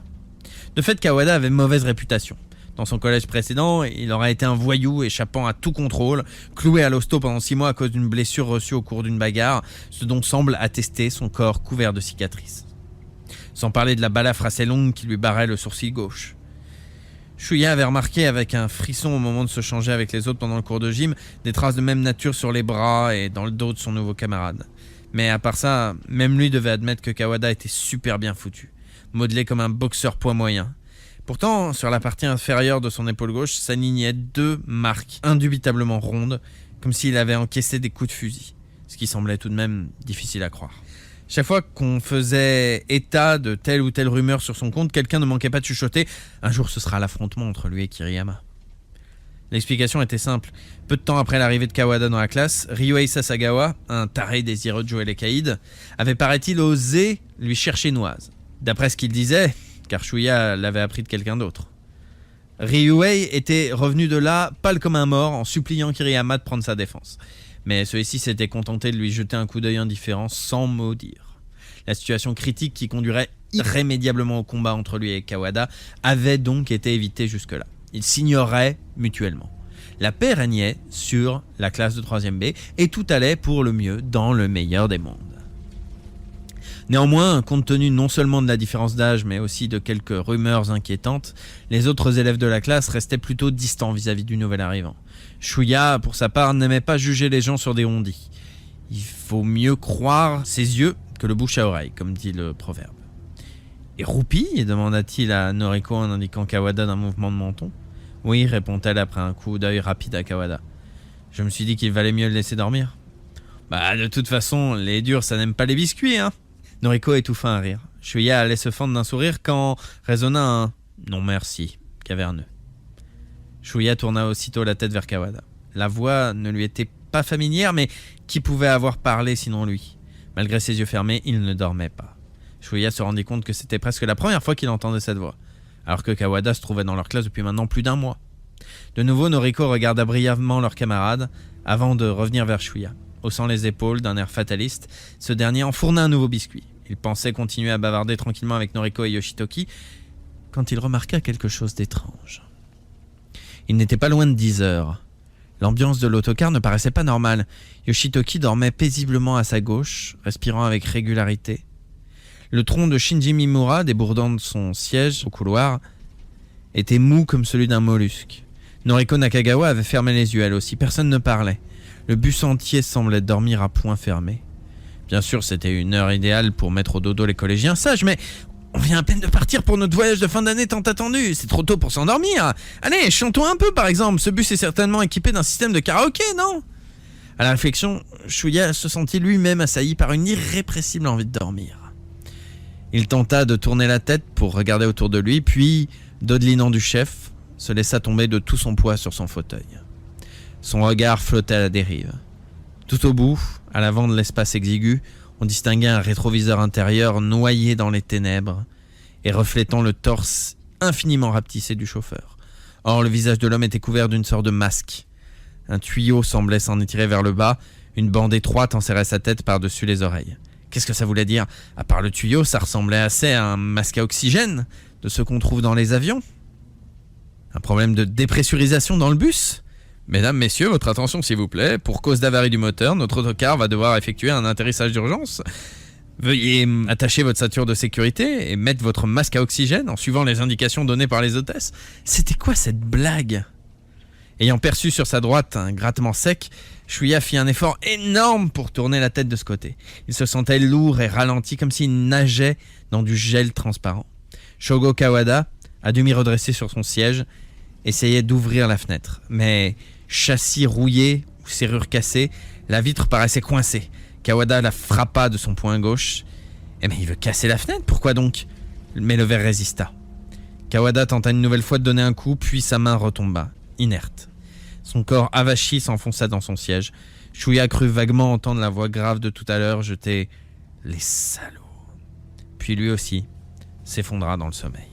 De fait, Kawada avait mauvaise réputation. Dans son collège précédent, il aurait été un voyou échappant à tout contrôle, cloué à l'hosto pendant 6 mois à cause d'une blessure reçue au cours d'une bagarre, ce dont semble attester son corps couvert de cicatrices. Sans parler de la balafre assez longue qui lui barrait le sourcil gauche. Shuya avait remarqué avec un frisson au moment de se changer avec les autres pendant le cours de gym des traces de même nature sur les bras et dans le dos de son nouveau camarade. Mais à part ça, même lui devait admettre que Kawada était super bien foutu, modelé comme un boxeur poids moyen. Pourtant, sur la partie inférieure de son épaule gauche s'alignaient 2 marques indubitablement rondes, comme s'il avait encaissé des coups de fusil, ce qui semblait tout de même difficile à croire. Chaque fois qu'on faisait état de telle ou telle rumeur sur son compte, quelqu'un ne manquait pas de chuchoter « Un jour ce sera l'affrontement entre lui et Kiriyama ». L'explication était simple. Peu de temps après l'arrivée de Kawada dans la classe, Ryuhei Sasagawa, un taré désireux de jouer les caïds, avait paraît-il osé lui chercher noise. D'après ce qu'il disait, car Shuya l'avait appris de quelqu'un d'autre. Ryuhei était revenu de là, pâle comme un mort, en suppliant Kiriyama de prendre sa défense. Mais celui-ci s'était contenté de lui jeter un coup d'œil indifférent sans mot dire. La situation critique qui conduirait irrémédiablement au combat entre lui et Kawada avait donc été évitée jusque-là. Ils s'ignoraient mutuellement. La paix régnait sur la classe de 3e B et tout allait pour le mieux dans le meilleur des mondes. Néanmoins, compte tenu non seulement de la différence d'âge mais aussi de quelques rumeurs inquiétantes, les autres élèves de la classe restaient plutôt distants vis-à-vis du nouvel arrivant. Shuya, pour sa part, n'aimait pas juger les gens sur des on-dit. Il faut mieux croire ses yeux que le bouche à oreille, comme dit le proverbe. Et Roupi demanda-t-il à Noriko en indiquant Kawada d'un mouvement de menton. Oui, répond-elle après un coup d'œil rapide à Kawada. Je me suis dit qu'il valait mieux le laisser dormir. Bah, de toute façon, les durs, ça n'aime pas les biscuits, hein. Noriko étouffa un rire. Shuya allait se fendre d'un sourire quand résonna un « non merci » caverneux. Shuya tourna aussitôt la tête vers Kawada. La voix ne lui était pas familière, mais qui pouvait avoir parlé sinon lui? Malgré ses yeux fermés, il ne dormait pas. Shuya se rendit compte que c'était presque la première fois qu'il entendait cette voix, alors que Kawada se trouvait dans leur classe depuis maintenant plus d'un mois. De nouveau, Noriko regarda brièvement leur camarade avant de revenir vers Shuya. Haussant les épaules d'un air fataliste, ce dernier enfourna un nouveau biscuit. Il pensait continuer à bavarder tranquillement avec Noriko et Yoshitoki quand il remarqua quelque chose d'étrange. Il n'était pas loin de 10 heures. L'ambiance de l'autocar ne paraissait pas normale. Yoshitoki dormait paisiblement à sa gauche, respirant avec régularité. Le tronc de Shinji Mimura, débordant de son siège au couloir, était mou comme celui d'un mollusque. Noriko Nakagawa avait fermé les yeux elle aussi. Personne ne parlait. Le bus entier semblait dormir à point fermé. Bien sûr, c'était une heure idéale pour mettre au dodo les collégiens sages, mais on vient à peine de partir pour notre voyage de fin d'année tant attendu. C'est trop tôt pour s'endormir. Allez, chantons un peu par exemple. Ce bus est certainement équipé d'un système de karaoké, non? À la réflexion, Shuya se sentit lui-même assailli par une irrépressible envie de dormir. Il tenta de tourner la tête pour regarder autour de lui, puis, dodelinant du chef, se laissa tomber de tout son poids sur son fauteuil. Son regard flottait à la dérive. Tout au bout, à l'avant de l'espace exigu, on distinguait un rétroviseur intérieur noyé dans les ténèbres et reflétant le torse infiniment rapetissé du chauffeur. Or, le visage de l'homme était couvert d'une sorte de masque. Un tuyau semblait s'en étirer vers le bas, une bande étroite enserrait sa tête par-dessus les oreilles. Qu'est-ce que ça voulait dire? À part le tuyau, ça ressemblait assez à un masque à oxygène, de ceux qu'on trouve dans les avions. Un problème de dépressurisation dans le bus? Mesdames, messieurs, votre attention s'il vous plaît. Pour cause d'avarie du moteur, notre autocar va devoir effectuer un atterrissage d'urgence. Veuillez attacher votre ceinture de sécurité et mettre votre masque à oxygène en suivant les indications données par les hôtesses. C'était quoi cette blague? Ayant perçu sur sa droite un grattement sec, Shuya fit un effort énorme pour tourner la tête de ce côté. Il se sentait lourd et ralenti comme s'il nageait dans du gel transparent. Shogo Kawada, à demi redressé sur son siège, essayait d'ouvrir la fenêtre. Mais châssis rouillé ou serrure cassée, la vitre paraissait coincée. Kawada la frappa de son poing gauche. « Eh mais il veut casser la fenêtre, pourquoi donc ?» Mais le verre résista. Kawada tenta une nouvelle fois de donner un coup, puis sa main retomba, inerte. Son corps avachi s'enfonça dans son siège. Shuya crut vaguement entendre la voix grave de tout à l'heure jeter « Les salauds !» Puis lui aussi s'effondra dans le sommeil.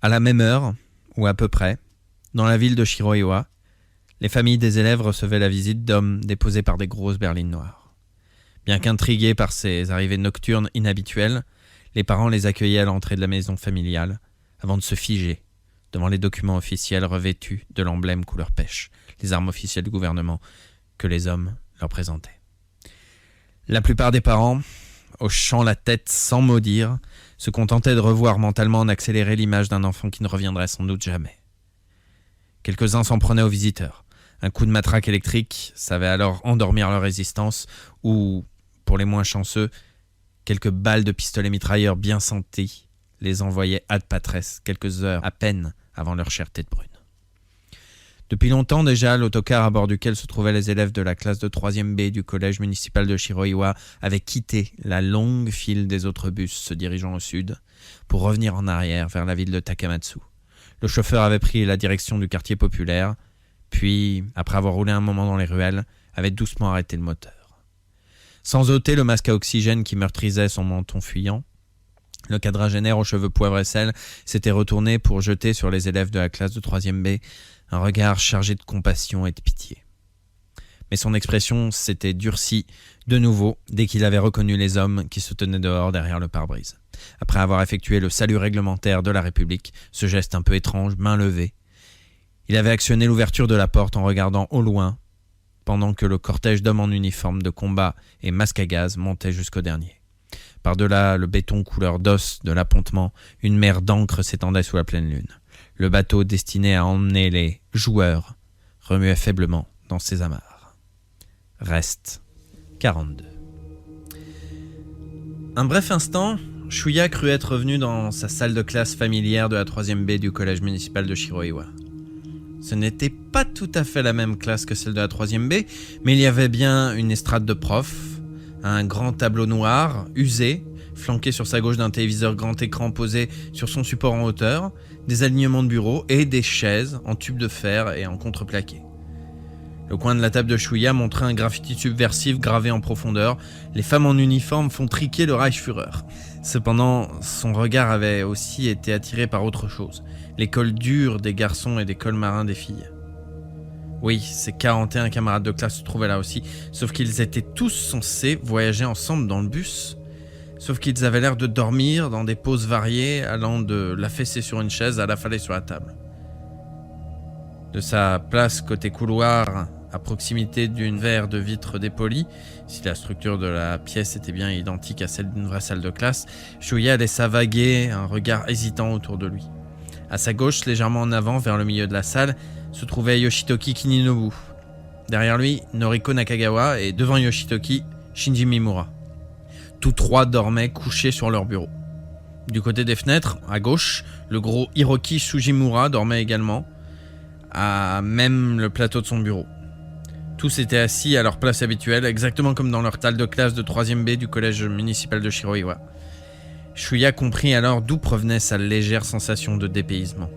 À la même heure, ou à peu près, dans la ville de Shiroiwa, les familles des élèves recevaient la visite d'hommes déposés par des grosses berlines noires. Bien qu'intrigués par ces arrivées nocturnes inhabituelles, Les parents les accueillaient à l'entrée de la maison familiale, avant de se figer devant les documents officiels revêtus de l'emblème couleur pêche, les armes officielles du gouvernement que les hommes leur présentaient. La plupart des parents, hochant la tête sans mot dire, se contentaient de revoir mentalement en accéléré l'image d'un enfant qui ne reviendrait sans doute jamais. Quelques-uns s'en prenaient aux visiteurs. Un coup de matraque électrique savait alors endormir leur résistance ou, pour les moins chanceux, quelques balles de pistolet mitrailleur bien senties les envoyaient ad patres quelques heures à peine avant leur chère tête brune. Depuis longtemps déjà, l'autocar à bord duquel se trouvaient les élèves de la classe de 3e B du collège municipal de Shiroiwa avait quitté la longue file des autres bus se dirigeant au sud pour revenir en arrière vers la ville de Takamatsu. Le chauffeur avait pris la direction du quartier populaire, puis, après avoir roulé un moment dans les ruelles, avait doucement arrêté le moteur. Sans ôter le masque à oxygène qui meurtrisait son menton fuyant, le quadragénaire aux cheveux poivre et sel s'était retourné pour jeter sur les élèves de la classe de 3e B un regard chargé de compassion et de pitié. Mais son expression s'était durcie de nouveau dès qu'il avait reconnu les hommes qui se tenaient dehors derrière le pare-brise. Après avoir effectué le salut réglementaire de la République, ce geste un peu étrange, main levée, il avait actionné l'ouverture de la porte en regardant au loin, pendant que le cortège d'hommes en uniforme de combat et masque à gaz montait jusqu'au dernier. Par-delà le béton couleur d'os de l'appontement, une mer d'encre s'étendait sous la pleine lune. Le bateau destiné à emmener les joueurs remuait faiblement dans ses amarres. Reste 42. Un bref instant, Shuya crut être revenu dans sa salle de classe familière de la 3e B du collège municipal de Shiroiwa. Ce n'était pas tout à fait la même classe que celle de la 3e B, mais il y avait bien une estrade de profs, un grand tableau noir, usé, flanqué sur sa gauche d'un téléviseur grand écran posé sur son support en hauteur, des alignements de bureaux et des chaises en tube de fer et en contreplaqué. Le coin de la table de Shuya montrait un graffiti subversif gravé en profondeur. Les femmes en uniforme font triquer le Reichsführer. Cependant, son regard avait aussi été attiré par autre chose. Les cols durs des garçons et des cols marins des filles. Oui, ses 41 camarades de classe se trouvaient là aussi, sauf qu'ils étaient tous censés voyager ensemble dans le bus. Sauf qu'ils avaient l'air de dormir dans des poses variées, allant de l'affaisser sur une chaise à l'affaler sur la table. De sa place côté couloir, à proximité d'une verre de vitre dépolie, si la structure de la pièce était bien identique à celle d'une vraie salle de classe, Shuya laissa vaguer un regard hésitant autour de lui. À sa gauche, légèrement en avant, vers le milieu de la salle, se trouvait Yoshitoki Kininobu. Derrière lui, Noriko Nakagawa et devant Yoshitoki, Shinji Mimura. Tous trois dormaient couchés sur leur bureau. Du côté des fenêtres, à gauche, le gros Hiroki Sugimura dormait également, à même le plateau de son bureau. Tous étaient assis à leur place habituelle, exactement comme dans leur salle de classe de 3e B du collège municipal de Shiroiwa. Shuya comprit alors d'où provenait sa légère sensation de dépaysement.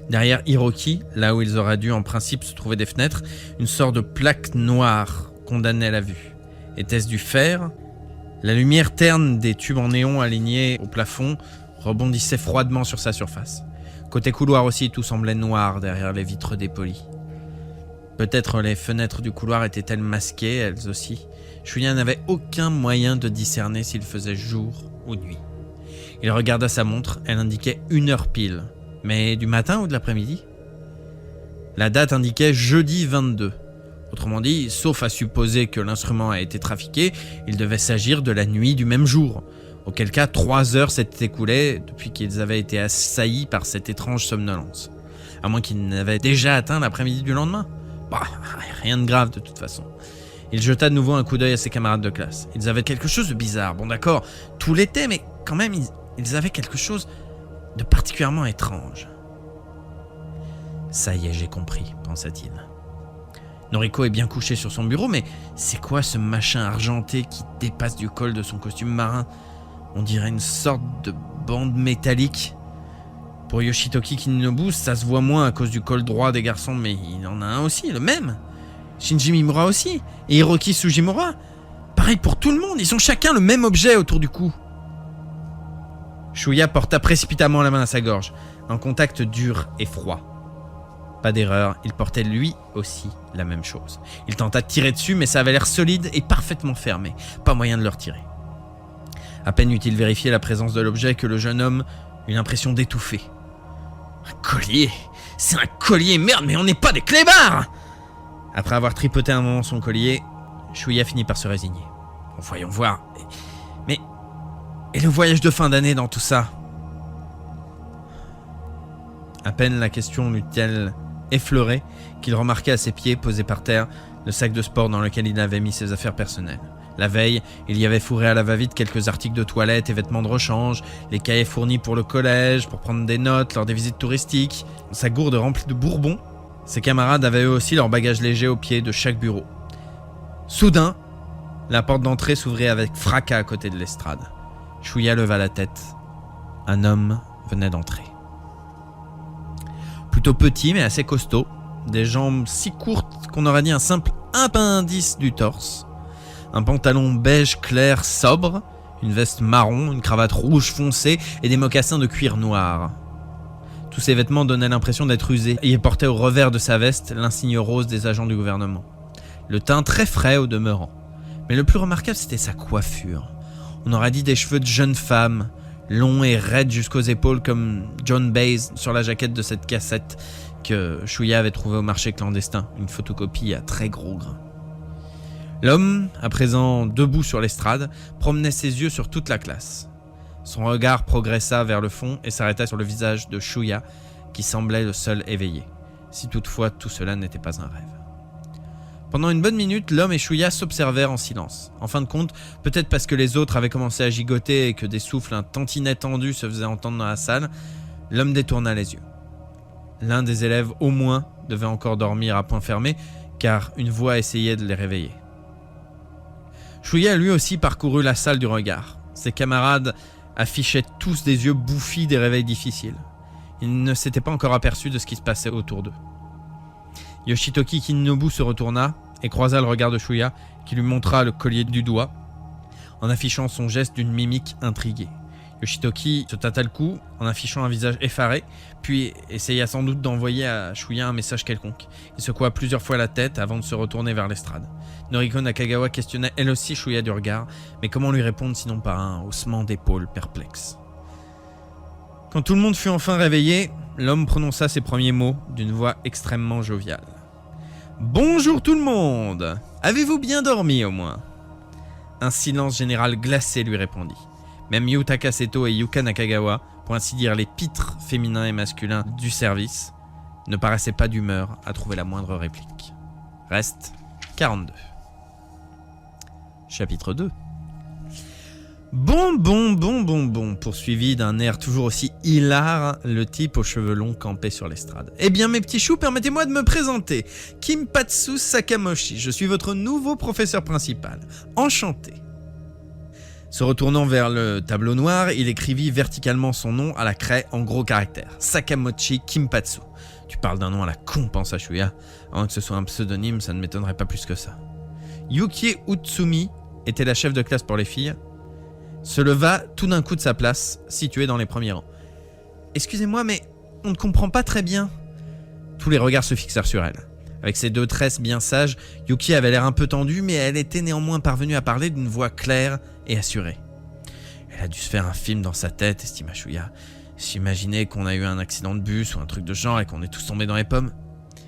Derrière Hiroki, là où ils auraient dû en principe se trouver des fenêtres, une sorte de plaque noire condamnait la vue. Était-ce du fer ? La lumière terne des tubes en néon alignés au plafond rebondissait froidement sur sa surface. Côté couloir aussi, tout semblait noir derrière les vitres dépolies. Peut-être les fenêtres du couloir étaient-elles masquées, elles aussi. Shuya n'avait aucun moyen de discerner s'il faisait jour ou nuit. Il regarda sa montre, elle indiquait 1h pile. Mais du matin ou de l'après-midi ? La date indiquait jeudi 22. Autrement dit, sauf à supposer que l'instrument a été trafiqué, il devait s'agir de la nuit du même jour. Auquel cas, 3 heures s'étaient écoulées depuis qu'ils avaient été assaillis par cette étrange somnolence. À moins qu'ils n'avaient déjà atteint l'après-midi du lendemain. Bah, rien de grave de toute façon. Il jeta de nouveau un coup d'œil à ses camarades de classe. Ils avaient quelque chose de bizarre. Bon d'accord, tout l'était, mais quand même, ils avaient quelque chose de particulièrement étrange. Ça y est, j'ai compris, pensa-t-il. Noriko est bien couchée sur son bureau, mais c'est quoi ce machin argenté qui dépasse du col de son costume marin ? On dirait une sorte de bande métallique. Pour Yoshitoki Kininobu, ça se voit moins à cause du col droit des garçons, mais il en a un aussi, le même. Shinji Mimura aussi, et Hiroki Sugimura. Pareil pour tout le monde, ils ont chacun le même objet autour du cou. Shuya porta précipitamment la main à sa gorge, un contact dur et froid. Pas d'erreur, il portait lui aussi la même chose. Il tenta de tirer dessus, mais ça avait l'air solide et parfaitement fermé. Pas moyen de le retirer. À peine eut-il vérifié la présence de l'objet que le jeune homme eut l'impression d'étouffer. Un collier! C'est un collier! Merde, mais on n'est pas des clébards! Après avoir tripoté un moment son collier, Shuya finit par se résigner. Voyons voir. Mais... Et le voyage de fin d'année dans tout ça? À peine la question l'eut-elle effleuré qu'il remarquait à ses pieds, posé par terre, le sac de sport dans lequel il avait mis ses affaires personnelles. La veille, il y avait fourré à la va-vite quelques articles de toilette et vêtements de rechange, les cahiers fournis pour le collège, pour prendre des notes lors des visites touristiques, sa gourde remplie de bourbon. Ses camarades avaient eux aussi leur bagage léger au pied de chaque bureau. Soudain, la porte d'entrée s'ouvrit avec fracas à côté de l'estrade. Shuya leva la tête. Un homme venait d'entrer. Plutôt petit mais assez costaud, des jambes si courtes qu'on aurait dit un simple appendice du torse, un pantalon beige clair sobre, une veste marron, une cravate rouge foncée et des mocassins de cuir noir. Tous ces vêtements donnaient l'impression d'être usés et il portait au revers de sa veste l'insigne rose des agents du gouvernement. Le teint très frais au demeurant. Mais le plus remarquable, c'était sa coiffure. On aurait dit des cheveux de jeune femme, longs et raides jusqu'aux épaules comme John Baez sur la jaquette de cette cassette que Shuya avait trouvée au marché clandestin, une photocopie à très gros grain. L'homme, à présent debout sur l'estrade, promenait ses yeux sur toute la classe. Son regard progressa vers le fond et s'arrêta sur le visage de Shuya, qui semblait le seul éveillé, si toutefois tout cela n'était pas un rêve. Pendant une bonne minute, l'homme et Shuya s'observèrent en silence. En fin de compte, peut-être parce que les autres avaient commencé à gigoter et que des souffles un tantinet tendus se faisaient entendre dans la salle, l'homme détourna les yeux. L'un des élèves, au moins, devait encore dormir à point fermé, car une voix essayait de les réveiller. Shuya lui aussi parcourut la salle du regard. Ses camarades affichaient tous des yeux bouffis des réveils difficiles. Ils ne s'étaient pas encore aperçus de ce qui se passait autour d'eux. Yoshitoki Kinnobu se retourna et croisa le regard de Shuya, qui lui montra le collier du doigt, en affichant son geste d'une mimique intriguée. Yoshitoki se tâta le cou en affichant un visage effaré, puis essaya sans doute d'envoyer à Shuya un message quelconque. Il secoua plusieurs fois la tête avant de se retourner vers l'estrade. Noriko Nakagawa questionnait elle aussi Shuya du regard, mais comment lui répondre sinon par un haussement d'épaules perplexe. Quand tout le monde fut enfin réveillé, l'homme prononça ses premiers mots d'une voix extrêmement joviale. « Bonjour tout le monde! Avez-vous bien dormi au moins ?» Un silence général glacé lui répondit. Même Yutaka Seto et Yuka Nakagawa, pour ainsi dire les pitres féminins et masculins du service, ne paraissaient pas d'humeur à trouver la moindre réplique. Reste 42. Chapitre 2. Bon, poursuivit d'un air toujours aussi hilar le type aux cheveux longs campé sur l'estrade. Eh bien mes petits choux, permettez-moi de me présenter. Kimpatsu Sakamoshi, je suis votre nouveau professeur principal. Enchanté. Se retournant vers le tableau noir, il écrivit verticalement son nom à la craie en gros caractères. Sakamochi Kimpatsu. Tu parles d'un nom à la con, pensa Shuya. Avant que ce soit un pseudonyme, ça ne m'étonnerait pas plus que ça. Yukie Utsumi était la chef de classe pour les filles, se leva tout d'un coup de sa place, située dans les premiers rangs. « Excusez-moi, mais on ne comprend pas très bien. » Tous les regards se fixèrent sur elle. Avec ses deux tresses bien sages, Yuki avait l'air un peu tendue, mais elle était néanmoins parvenue à parler d'une voix claire et assurée. Elle a dû se faire un film dans sa tête, estima Shuya. J'imaginais qu'on a eu un accident de bus ou un truc de genre et qu'on est tous tombés dans les pommes.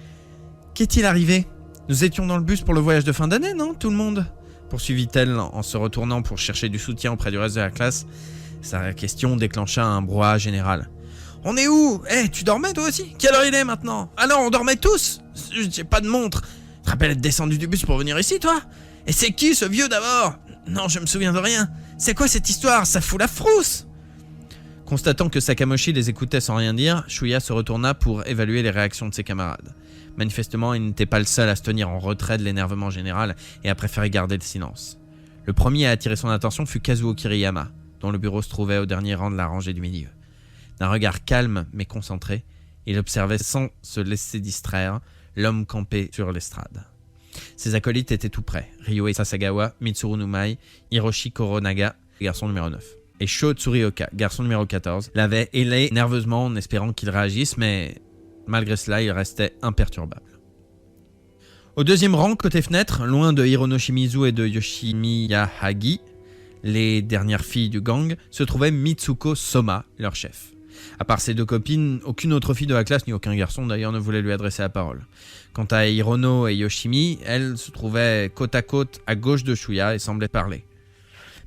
« Qu'est-il arrivé? Nous étions dans le bus pour le voyage de fin d'année, non, tout le monde ?» poursuivit-elle en se retournant pour chercher du soutien auprès du reste de la classe. Sa question déclencha un brouhaha général. « On est où? Tu dormais toi aussi? Quelle heure il est maintenant? Ah non, on dormait tous? J'ai pas de montre. Tu te rappelles être descendu du bus pour venir ici, toi? Et c'est qui ce vieux d'abord? Non, je me souviens de rien. C'est quoi cette histoire? Ça fout la frousse !» Constatant que Sakamoshi les écoutait sans rien dire, Shuya se retourna pour évaluer les réactions de ses camarades. Manifestement, il n'était pas le seul à se tenir en retrait de l'énervement général et à préférer garder le silence. Le premier à attirer son attention fut Kazuo Kiriyama, dont le bureau se trouvait au dernier rang de la rangée du milieu. D'un regard calme mais concentré, il observait sans se laisser distraire l'homme campé sur l'estrade. Ses acolytes étaient tout près, Ryo Sasagawa, Mitsuru Numai, Hiroshi Koronaga, garçon numéro 9. Et Sho Tsurioka, garçon numéro 14, l'avait hélé nerveusement en espérant qu'il réagisse, mais malgré cela, il restait imperturbable. Au deuxième rang, côté fenêtre, loin de Hirono Shimizu et de Yoshimiya Hagi, les dernières filles du gang, se trouvait Mitsuko Soma, leur chef. À part ses 2 copines, aucune autre fille de la classe, ni aucun garçon d'ailleurs, ne voulait lui adresser la parole. Quant à Hirono et Yoshimi, elles se trouvaient côte à gauche de Shuya et semblaient parler.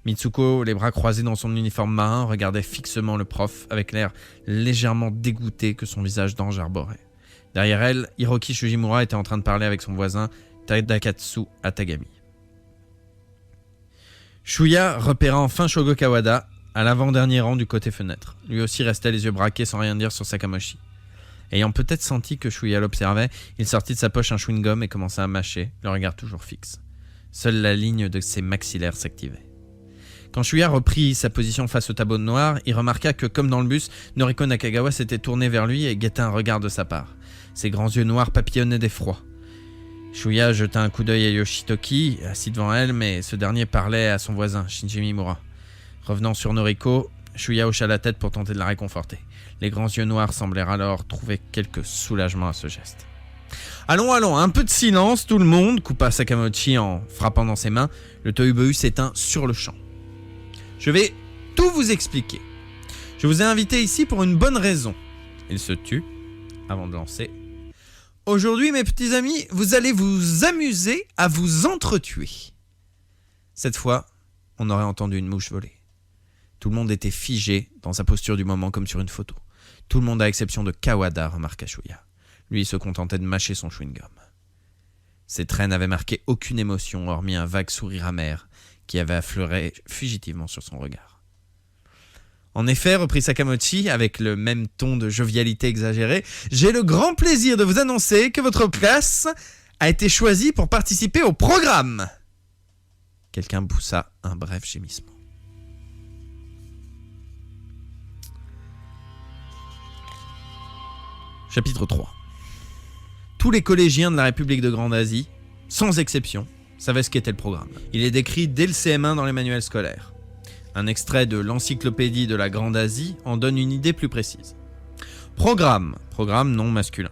Mitsuko, les bras croisés dans son uniforme marin, regardait fixement le prof avec l'air légèrement dégoûté que son visage d'ange arborait. Derrière elle, Hiroki Sugimura était en train de parler avec son voisin Tadakatsu Atagami. Shuya repéra enfin Shogo Kawada à l'avant-dernier rang du côté fenêtre. Lui aussi restait les yeux braqués sans rien dire sur Sakamochi. Ayant peut-être senti que Shuya l'observait, il sortit de sa poche un chewing-gum et commença à mâcher, le regard toujours fixe. Seule la ligne de ses maxillaires s'activait. Quand Shuya reprit sa position face au tableau noir, il remarqua que, comme dans le bus, Noriko Nakagawa s'était tournée vers lui et guettait un regard de sa part. Ses grands yeux noirs papillonnaient d'effroi. Shuya jeta un coup d'œil à Yoshitoki, assis devant elle, mais ce dernier parlait à son voisin, Shinji Mimura. Revenant sur Noriko, Shuya hocha la tête pour tenter de la réconforter. Les grands yeux noirs semblèrent alors trouver quelque soulagement à ce geste. « Allons, un peu de silence, tout le monde !» coupa Sakamochi en frappant dans ses mains. Le tohu-bohu s'éteint sur le champ. « Je vais tout vous expliquer. Je vous ai invité ici pour une bonne raison. » Il se tut avant de lancer. « Aujourd'hui, mes petits amis, vous allez vous amuser à vous entretuer. » Cette fois, on aurait entendu une mouche voler. Tout le monde était figé dans sa posture du moment comme sur une photo. Tout le monde à exception de Kawada, remarqua Shuya. Lui, il se contentait de mâcher son chewing-gum. Ses traits n'avaient marqué aucune émotion, hormis un vague sourire amer qui avait affleuré fugitivement sur son regard. En effet, reprit Sakamochi, avec le même ton de jovialité exagérée, « J'ai le grand plaisir de vous annoncer que votre classe a été choisie pour participer au programme !» Quelqu'un poussa un bref gémissement. Chapitre 3. Tous les collégiens de la République de Grande Asie, sans exception, savaient ce qu'était le programme. Il est décrit dès le CM1 dans les manuels scolaires. Un extrait de l'encyclopédie de la Grande Asie en donne une idée plus précise. Programme non masculin.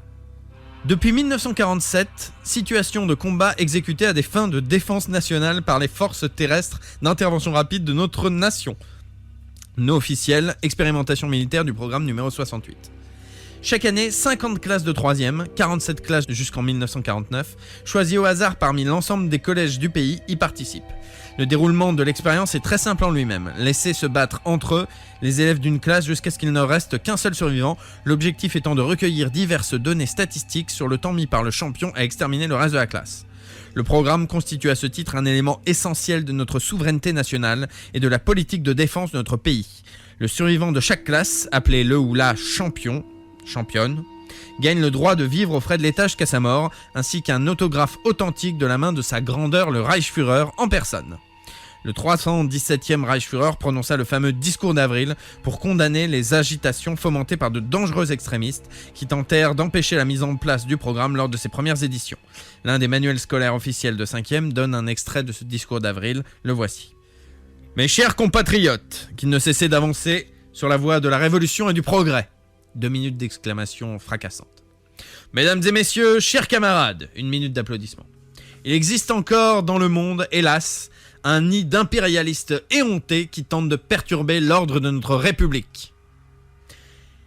Depuis 1947, situation de combat exécutée à des fins de défense nationale par les forces terrestres d'intervention rapide de notre nation. Nom officiel, expérimentation militaire du programme numéro 68. Chaque année, 50 classes de 3e, 47 classes jusqu'en 1949, choisies au hasard parmi l'ensemble des collèges du pays, y participent. Le déroulement de l'expérience est très simple en lui-même. Laisser se battre entre eux les élèves d'une classe jusqu'à ce qu'il ne reste qu'un seul survivant, l'objectif étant de recueillir diverses données statistiques sur le temps mis par le champion à exterminer le reste de la classe. Le programme constitue à ce titre un élément essentiel de notre souveraineté nationale et de la politique de défense de notre pays. Le survivant de chaque classe, appelé le ou la championne, gagne le droit de vivre aux frais de l'État jusqu'à sa mort, ainsi qu'un autographe authentique de la main de sa grandeur le Reichsführer en personne. Le 317e Reichsführer prononça le fameux discours d'avril pour condamner les agitations fomentées par de dangereux extrémistes qui tentèrent d'empêcher la mise en place du programme lors de ses premières éditions. L'un des manuels scolaires officiels de 5e donne un extrait de ce discours d'avril, le voici. « Mes chers compatriotes, qui ne cessaient d'avancer sur la voie de la révolution et du progrès !» 2 minutes d'exclamation fracassante. « Mesdames et messieurs, chers camarades !» 1 minute d'applaudissements. « Il existe encore dans le monde, hélas, un nid d'impérialistes éhontés qui tentent de perturber l'ordre de notre République.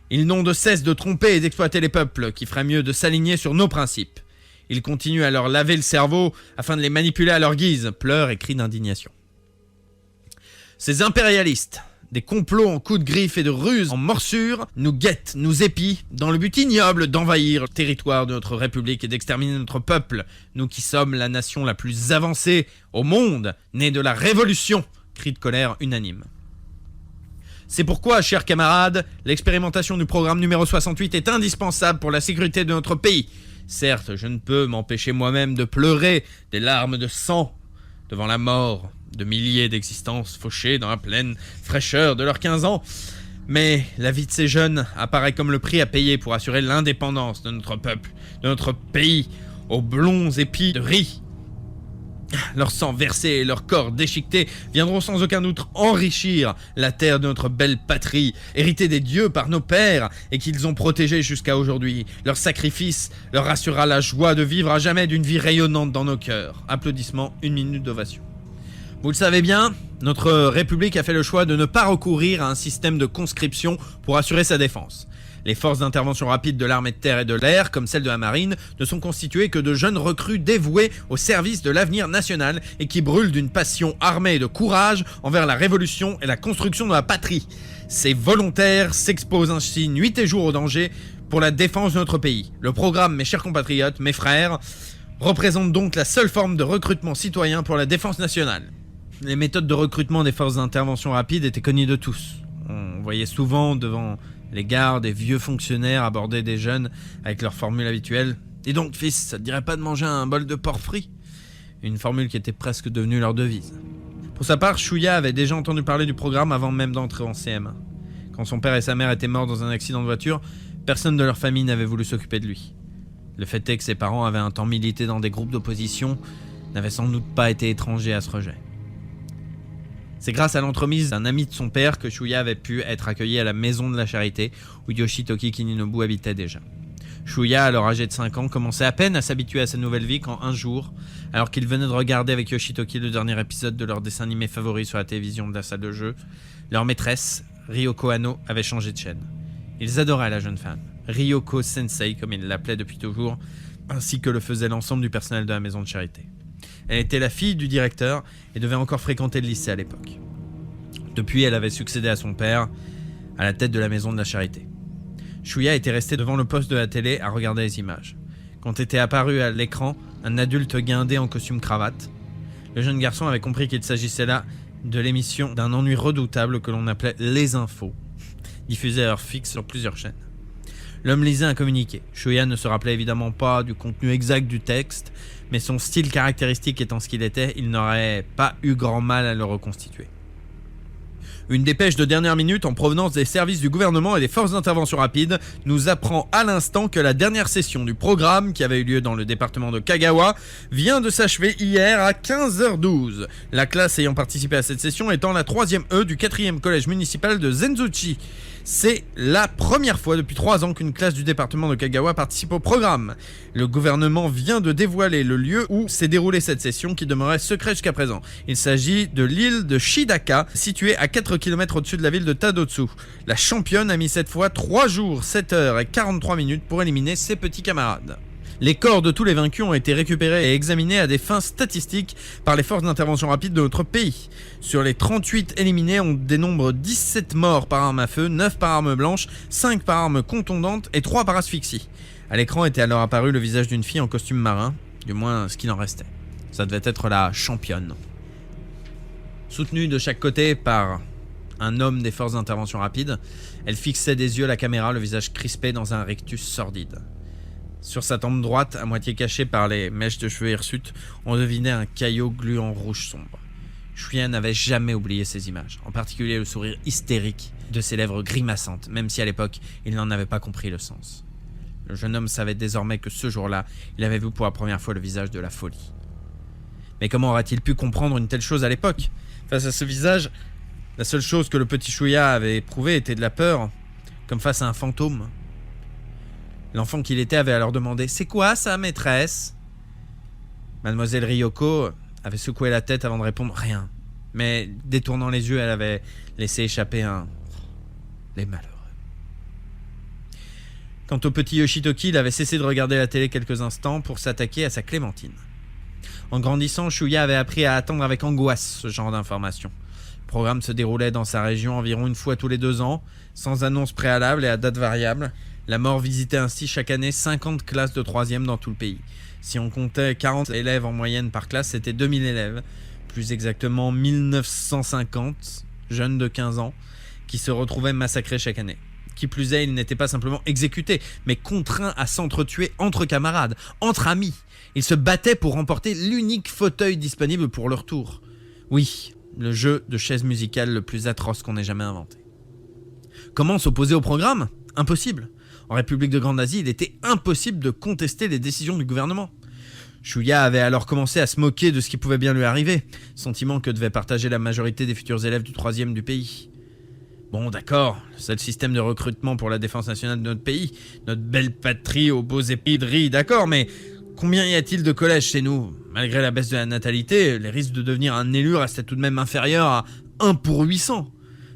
Ils n'ont de cesse de tromper et d'exploiter les peuples qui feraient mieux de s'aligner sur nos principes. Ils continuent à leur laver le cerveau afin de les manipuler à leur guise. » Pleurs et cris d'indignation. Ces impérialistes, des complots en coups de griffe et de ruses en morsure, nous guettent, nous épient, dans le but ignoble d'envahir le territoire de notre République et d'exterminer notre peuple, nous qui sommes la nation la plus avancée au monde, née de la Révolution, cri de colère unanime. C'est pourquoi, chers camarades, l'expérimentation du programme numéro 68 est indispensable pour la sécurité de notre pays. Certes, je ne peux m'empêcher moi-même de pleurer des larmes de sang devant la mort de milliers d'existences fauchées dans la pleine fraîcheur de leurs 15 ans. Mais la vie de ces jeunes apparaît comme le prix à payer pour assurer l'indépendance de notre peuple, de notre pays, aux blonds épis de riz. Leur sang versé et leur corps déchiqueté viendront sans aucun doute enrichir la terre de notre belle patrie, héritée des dieux par nos pères et qu'ils ont protégée jusqu'à aujourd'hui. Leur sacrifice leur assurera la joie de vivre à jamais d'une vie rayonnante dans nos cœurs. Applaudissements, 1 minute d'ovation. Vous le savez bien, notre République a fait le choix de ne pas recourir à un système de conscription pour assurer sa défense. Les forces d'intervention rapide de l'armée de terre et de l'air, comme celles de la marine, ne sont constituées que de jeunes recrues dévoués au service de l'avenir national et qui brûlent d'une passion armée et de courage envers la révolution et la construction de la patrie. Ces volontaires s'exposent ainsi nuit et jour au danger pour la défense de notre pays. Le programme, mes chers compatriotes, mes frères, représente donc la seule forme de recrutement citoyen pour la défense nationale. Les méthodes de recrutement des forces d'intervention rapide étaient connues de tous. On voyait souvent devant les gares des vieux fonctionnaires aborder des jeunes avec leur formule habituelle. « Dis donc, fils, ça te dirait pas de manger un bol de porc frit ?» Une formule qui était presque devenue leur devise. Pour sa part, Chouya avait déjà entendu parler du programme avant même d'entrer en CM1. Quand son père et sa mère étaient morts dans un accident de voiture, personne de leur famille n'avait voulu s'occuper de lui. Le fait est que ses parents avaient un temps milité dans des groupes d'opposition, n'avaient sans doute pas été étrangers à ce rejet. C'est grâce à l'entremise d'un ami de son père que Chouya avait pu être accueilli à la maison de la charité où Yoshitoki Kininobu habitait déjà. Chouya, alors âgé de 5 ans, commençait à peine à s'habituer à sa nouvelle vie quand un jour, alors qu'il venait de regarder avec Yoshitoki le dernier épisode de leur dessin animé favori sur la télévision de la salle de jeu, leur maîtresse, Ryoko Hano, avait changé de chaîne. Ils adoraient la jeune femme, Ryoko Sensei comme ils l'appelaient depuis toujours, ainsi que le faisait l'ensemble du personnel de la maison de charité. Elle était la fille du directeur et devait encore fréquenter le lycée à l'époque. Depuis, elle avait succédé à son père, à la tête de la maison de la charité. Chouya était resté devant le poste de la télé à regarder les images. Quand était apparu à l'écran un adulte guindé en costume cravate, le jeune garçon avait compris qu'il s'agissait là de l'émission d'un ennui redoutable que l'on appelait Les Infos, diffusée à heure fixe sur plusieurs chaînes. L'homme lisait un communiqué. Chouya ne se rappelait évidemment pas du contenu exact du texte, mais son style caractéristique étant ce qu'il était, il n'aurait pas eu grand mal à le reconstituer. Une dépêche de dernière minute en provenance des services du gouvernement et des forces d'intervention rapide nous apprend à l'instant que la dernière session du programme, qui avait eu lieu dans le département de Kagawa, vient de s'achever hier à 15h12. La classe ayant participé à cette session étant la 3e E du 4e collège municipal de Zenzuchi. C'est la première fois depuis 3 ans qu'une classe du département de Kagawa participe au programme. Le gouvernement vient de dévoiler le lieu où s'est déroulée cette session qui demeurait secret jusqu'à présent. Il s'agit de l'île de Shidaka, située à 4 km au-dessus de la ville de Tadotsu. La championne a mis cette fois 3 jours, 7 heures et 43 minutes pour éliminer ses petits camarades. Les corps de tous les vaincus ont été récupérés et examinés à des fins statistiques par les forces d'intervention rapide de notre pays. Sur les 38 éliminés, on dénombre 17 morts par arme à feu, 9 par arme blanche, 5 par arme contondante et 3 par asphyxie. À l'écran était alors apparu le visage d'une fille en costume marin, du moins ce qu'il en restait. Ça devait être la championne. Soutenue de chaque côté par un homme des forces d'intervention rapide, elle fixait des yeux la caméra, le visage crispé dans un rictus sordide. Sur sa tempe droite, à moitié cachée par les mèches de cheveux hirsutes, on devinait un caillot gluant rouge sombre. Chouya n'avait jamais oublié ces images, en particulier le sourire hystérique de ses lèvres grimaçantes, même si à l'époque, il n'en avait pas compris le sens. Le jeune homme savait désormais que ce jour-là, il avait vu pour la première fois le visage de la folie. Mais comment aurait-il pu comprendre une telle chose à l'époque ? Face à ce visage, la seule chose que le petit Chouya avait éprouvée était de la peur, comme face à un fantôme. L'enfant qu'il était avait alors demandé « C'est quoi ça, maîtresse ?» Mademoiselle Ryoko avait secoué la tête avant de répondre « Rien ». Mais détournant les yeux, elle avait laissé échapper un « Les malheureux ». Quant au petit Yoshitoki, il avait cessé de regarder la télé quelques instants pour s'attaquer à sa clémentine. En grandissant, Chouya avait appris à attendre avec angoisse ce genre d'informations. Le programme se déroulait dans sa région environ une fois tous les 2 ans, sans annonce préalable et à date variable. La mort visitait ainsi chaque année 50 classes de 3e dans tout le pays. Si on comptait 40 élèves en moyenne par classe, c'était 2000 élèves, plus exactement 1950 jeunes de 15 ans, qui se retrouvaient massacrés chaque année. Qui plus est, ils n'étaient pas simplement exécutés, mais contraints à s'entretuer entre camarades, entre amis. Ils se battaient pour remporter l'unique fauteuil disponible pour leur tour. Oui, le jeu de chaise musicale le plus atroce qu'on ait jamais inventé. Comment s'opposer au programme ? Impossible. En République de Grande Asie, il était impossible de contester les décisions du gouvernement. Chouya avait alors commencé à se moquer de ce qui pouvait bien lui arriver, sentiment que devait partager la majorité des futurs élèves du 3e du pays. Bon, d'accord, le seul système de recrutement pour la défense nationale de notre pays, notre belle patrie aux beaux épis de riz, d'accord, mais Combien y a-t-il de collèges chez nous? Malgré la baisse de la natalité, les risques de devenir un élu restaient tout de même inférieurs à 1 pour 800.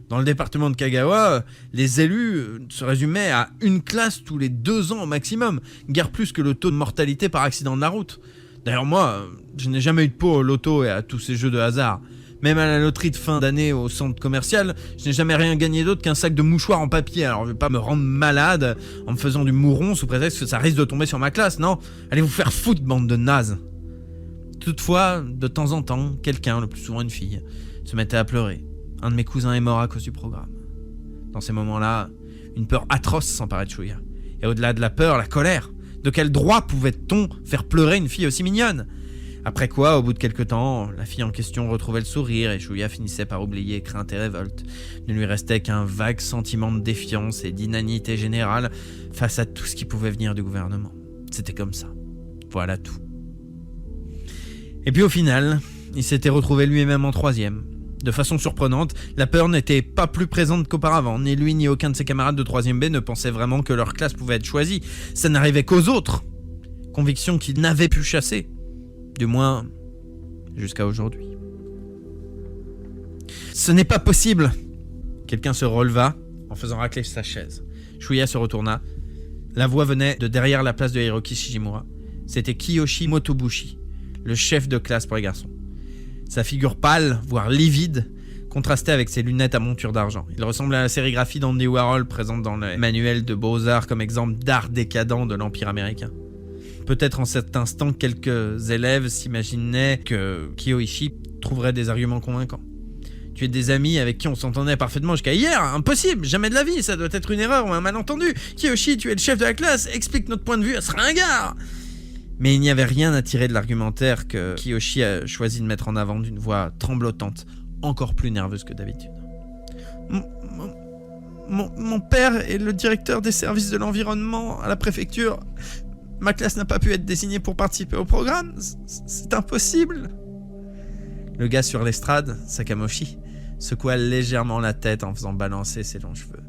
Dans le département de Kagawa, les élus se résumaient à une classe tous les 2 ans au maximum, guère plus que le taux de mortalité par accident de la route. D'ailleurs moi, je n'ai jamais eu de pot au loto et à tous ces jeux de hasard. Même à la loterie de fin d'année au centre commercial, je n'ai jamais rien gagné d'autre qu'un sac de mouchoirs en papier. Alors je vais pas me rendre malade en me faisant du mouron sous prétexte que ça risque de tomber sur ma classe, non? Allez vous faire foutre, bande de nazes. Toutefois, de temps en temps, quelqu'un, le plus souvent une fille, se mettait à pleurer. Un de mes cousins est mort à cause du programme. Dans ces moments-là, une peur atroce s'emparait de Shuya. Et au-delà de la peur, la colère. De quel droit pouvait-on faire pleurer une fille aussi mignonne? Après quoi, au bout de quelques temps, la fille en question retrouvait le sourire et Shuya finissait par oublier crainte et révolte. Ne lui restait qu'un vague sentiment de défiance et d'inanité générale face à tout ce qui pouvait venir du gouvernement. C'était comme ça. Voilà tout. Et puis au final, il s'était retrouvé lui-même en 3e. De façon surprenante, la peur n'était pas plus présente qu'auparavant. Ni lui ni aucun de ses camarades de 3e B ne pensaient vraiment que leur classe pouvait être choisie. Ça n'arrivait qu'aux autres. Conviction qu'ils n'avaient pu chasser. Du moins, jusqu'à aujourd'hui. Ce n'est pas possible! Quelqu'un se releva en faisant racler sa chaise. Shuya se retourna. La voix venait de derrière la place de Hiroki Shijimura. C'était Kiyoshi Motobushi, le chef de classe pour les garçons. Sa figure pâle, voire livide, contrastait avec ses lunettes à monture d'argent. Il ressemblait à la sérigraphie d'Andy Warhol présente dans les manuels de beaux-arts comme exemple d'art décadent de l'Empire américain. Peut-être en cet instant, quelques élèves s'imaginaient que Kiyoshi trouverait des arguments convaincants. Tu es des amis avec qui on s'entendait parfaitement jusqu'à hier? Impossible, jamais de la vie, ça doit être une erreur ou un malentendu. Kiyoshi, tu es le chef de la classe, explique notre point de vue à ce ringard. Mais il n'y avait rien à tirer de l'argumentaire que Kiyoshi a choisi de mettre en avant d'une voix tremblotante, encore plus nerveuse que d'habitude. Mon père est le directeur des services de l'environnement à la préfecture. Ma classe n'a pas pu être désignée pour participer au programme. C'est impossible. Le gars sur l'estrade, Sakamoshi, secoua légèrement la tête en faisant balancer ses longs cheveux.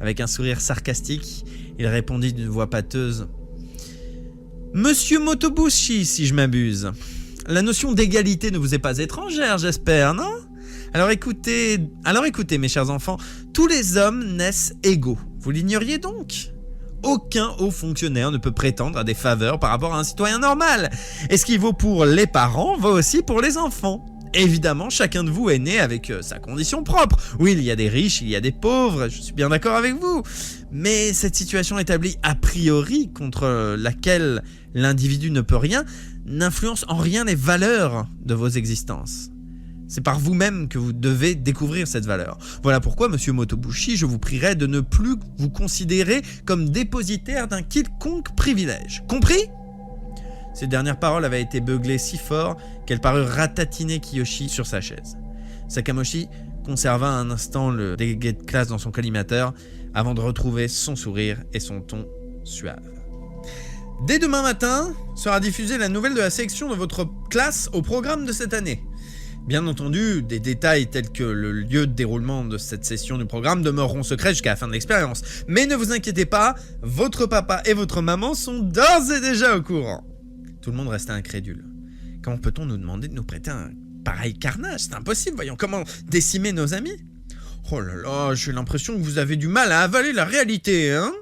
Avec un sourire sarcastique, il répondit d'une voix pâteuse. Monsieur Motobushi, si je m'abuse. La notion d'égalité ne vous est pas étrangère, j'espère, non? Alors écoutez, mes chers enfants, tous les hommes naissent égaux. Vous l'ignoriez donc? Aucun haut fonctionnaire ne peut prétendre à des faveurs par rapport à un citoyen normal. Et ce qui vaut pour les parents vaut aussi pour les enfants. Évidemment, chacun de vous est né avec sa condition propre. Oui, il y a des riches, il y a des pauvres, je suis bien d'accord avec vous. Mais cette situation établie a priori contre laquelle l'individu ne peut rien, n'influence en rien les valeurs de vos existences. C'est par vous-même que vous devez découvrir cette valeur. Voilà pourquoi, monsieur Motobushi, je vous prierai de ne plus vous considérer comme dépositaire d'un quelconque privilège. Compris? Ces dernières paroles avaient été beuglées si fort qu'elles parurent ratatiner Kiyoshi sur sa chaise. Sakamoshi conserva un instant le délégué de classe dans son collimateur avant de retrouver son sourire et son ton suave. Dès demain matin sera diffusée la nouvelle de la sélection de votre classe au programme de cette année. Bien entendu, des détails tels que le lieu de déroulement de cette session du programme demeureront secrets jusqu'à la fin de l'expérience. Mais ne vous inquiétez pas, votre papa et votre maman sont d'ores et déjà au courant. Tout le monde restait incrédule. Comment peut-on nous demander de nous prêter un pareil carnage? C'est impossible, voyons, comment décimer nos amis? Oh là là, j'ai l'impression que vous avez du mal à avaler la réalité, hein?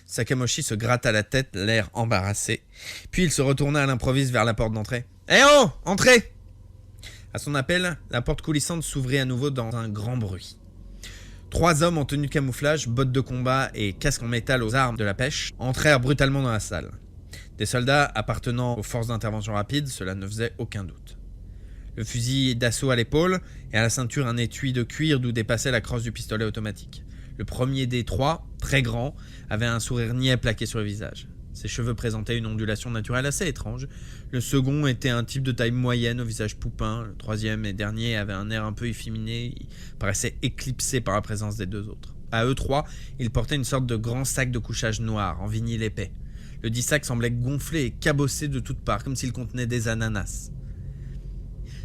Sakamoshi se gratta la tête, l'air embarrassé. Puis il se retourna à l'improviste vers la porte d'entrée. « Eh oh, entrez !» À son appel, la porte coulissante s'ouvrit à nouveau dans un grand bruit. 3 hommes en tenue de camouflage, bottes de combat et casques en métal aux armes de la pêche entrèrent brutalement dans la salle. Des soldats appartenant aux forces d'intervention rapide, cela ne faisait aucun doute. Le fusil d'assaut à l'épaule et à la ceinture un étui de cuir d'où dépassait la crosse du pistolet automatique. Le premier des 3, très grand, avait un sourire niais plaqué sur le visage. Ses cheveux présentaient une ondulation naturelle assez étrange. Le second était un type de taille moyenne au visage poupin. Le troisième et dernier avait un air un peu efféminé. Il paraissait éclipsé par la présence des 2 autres. À eux 3, ils portaient une sorte de grand sac de couchage noir en vinyle épais. Le dit sac semblait gonflé et cabossé de toutes parts, comme s'il contenait des ananas.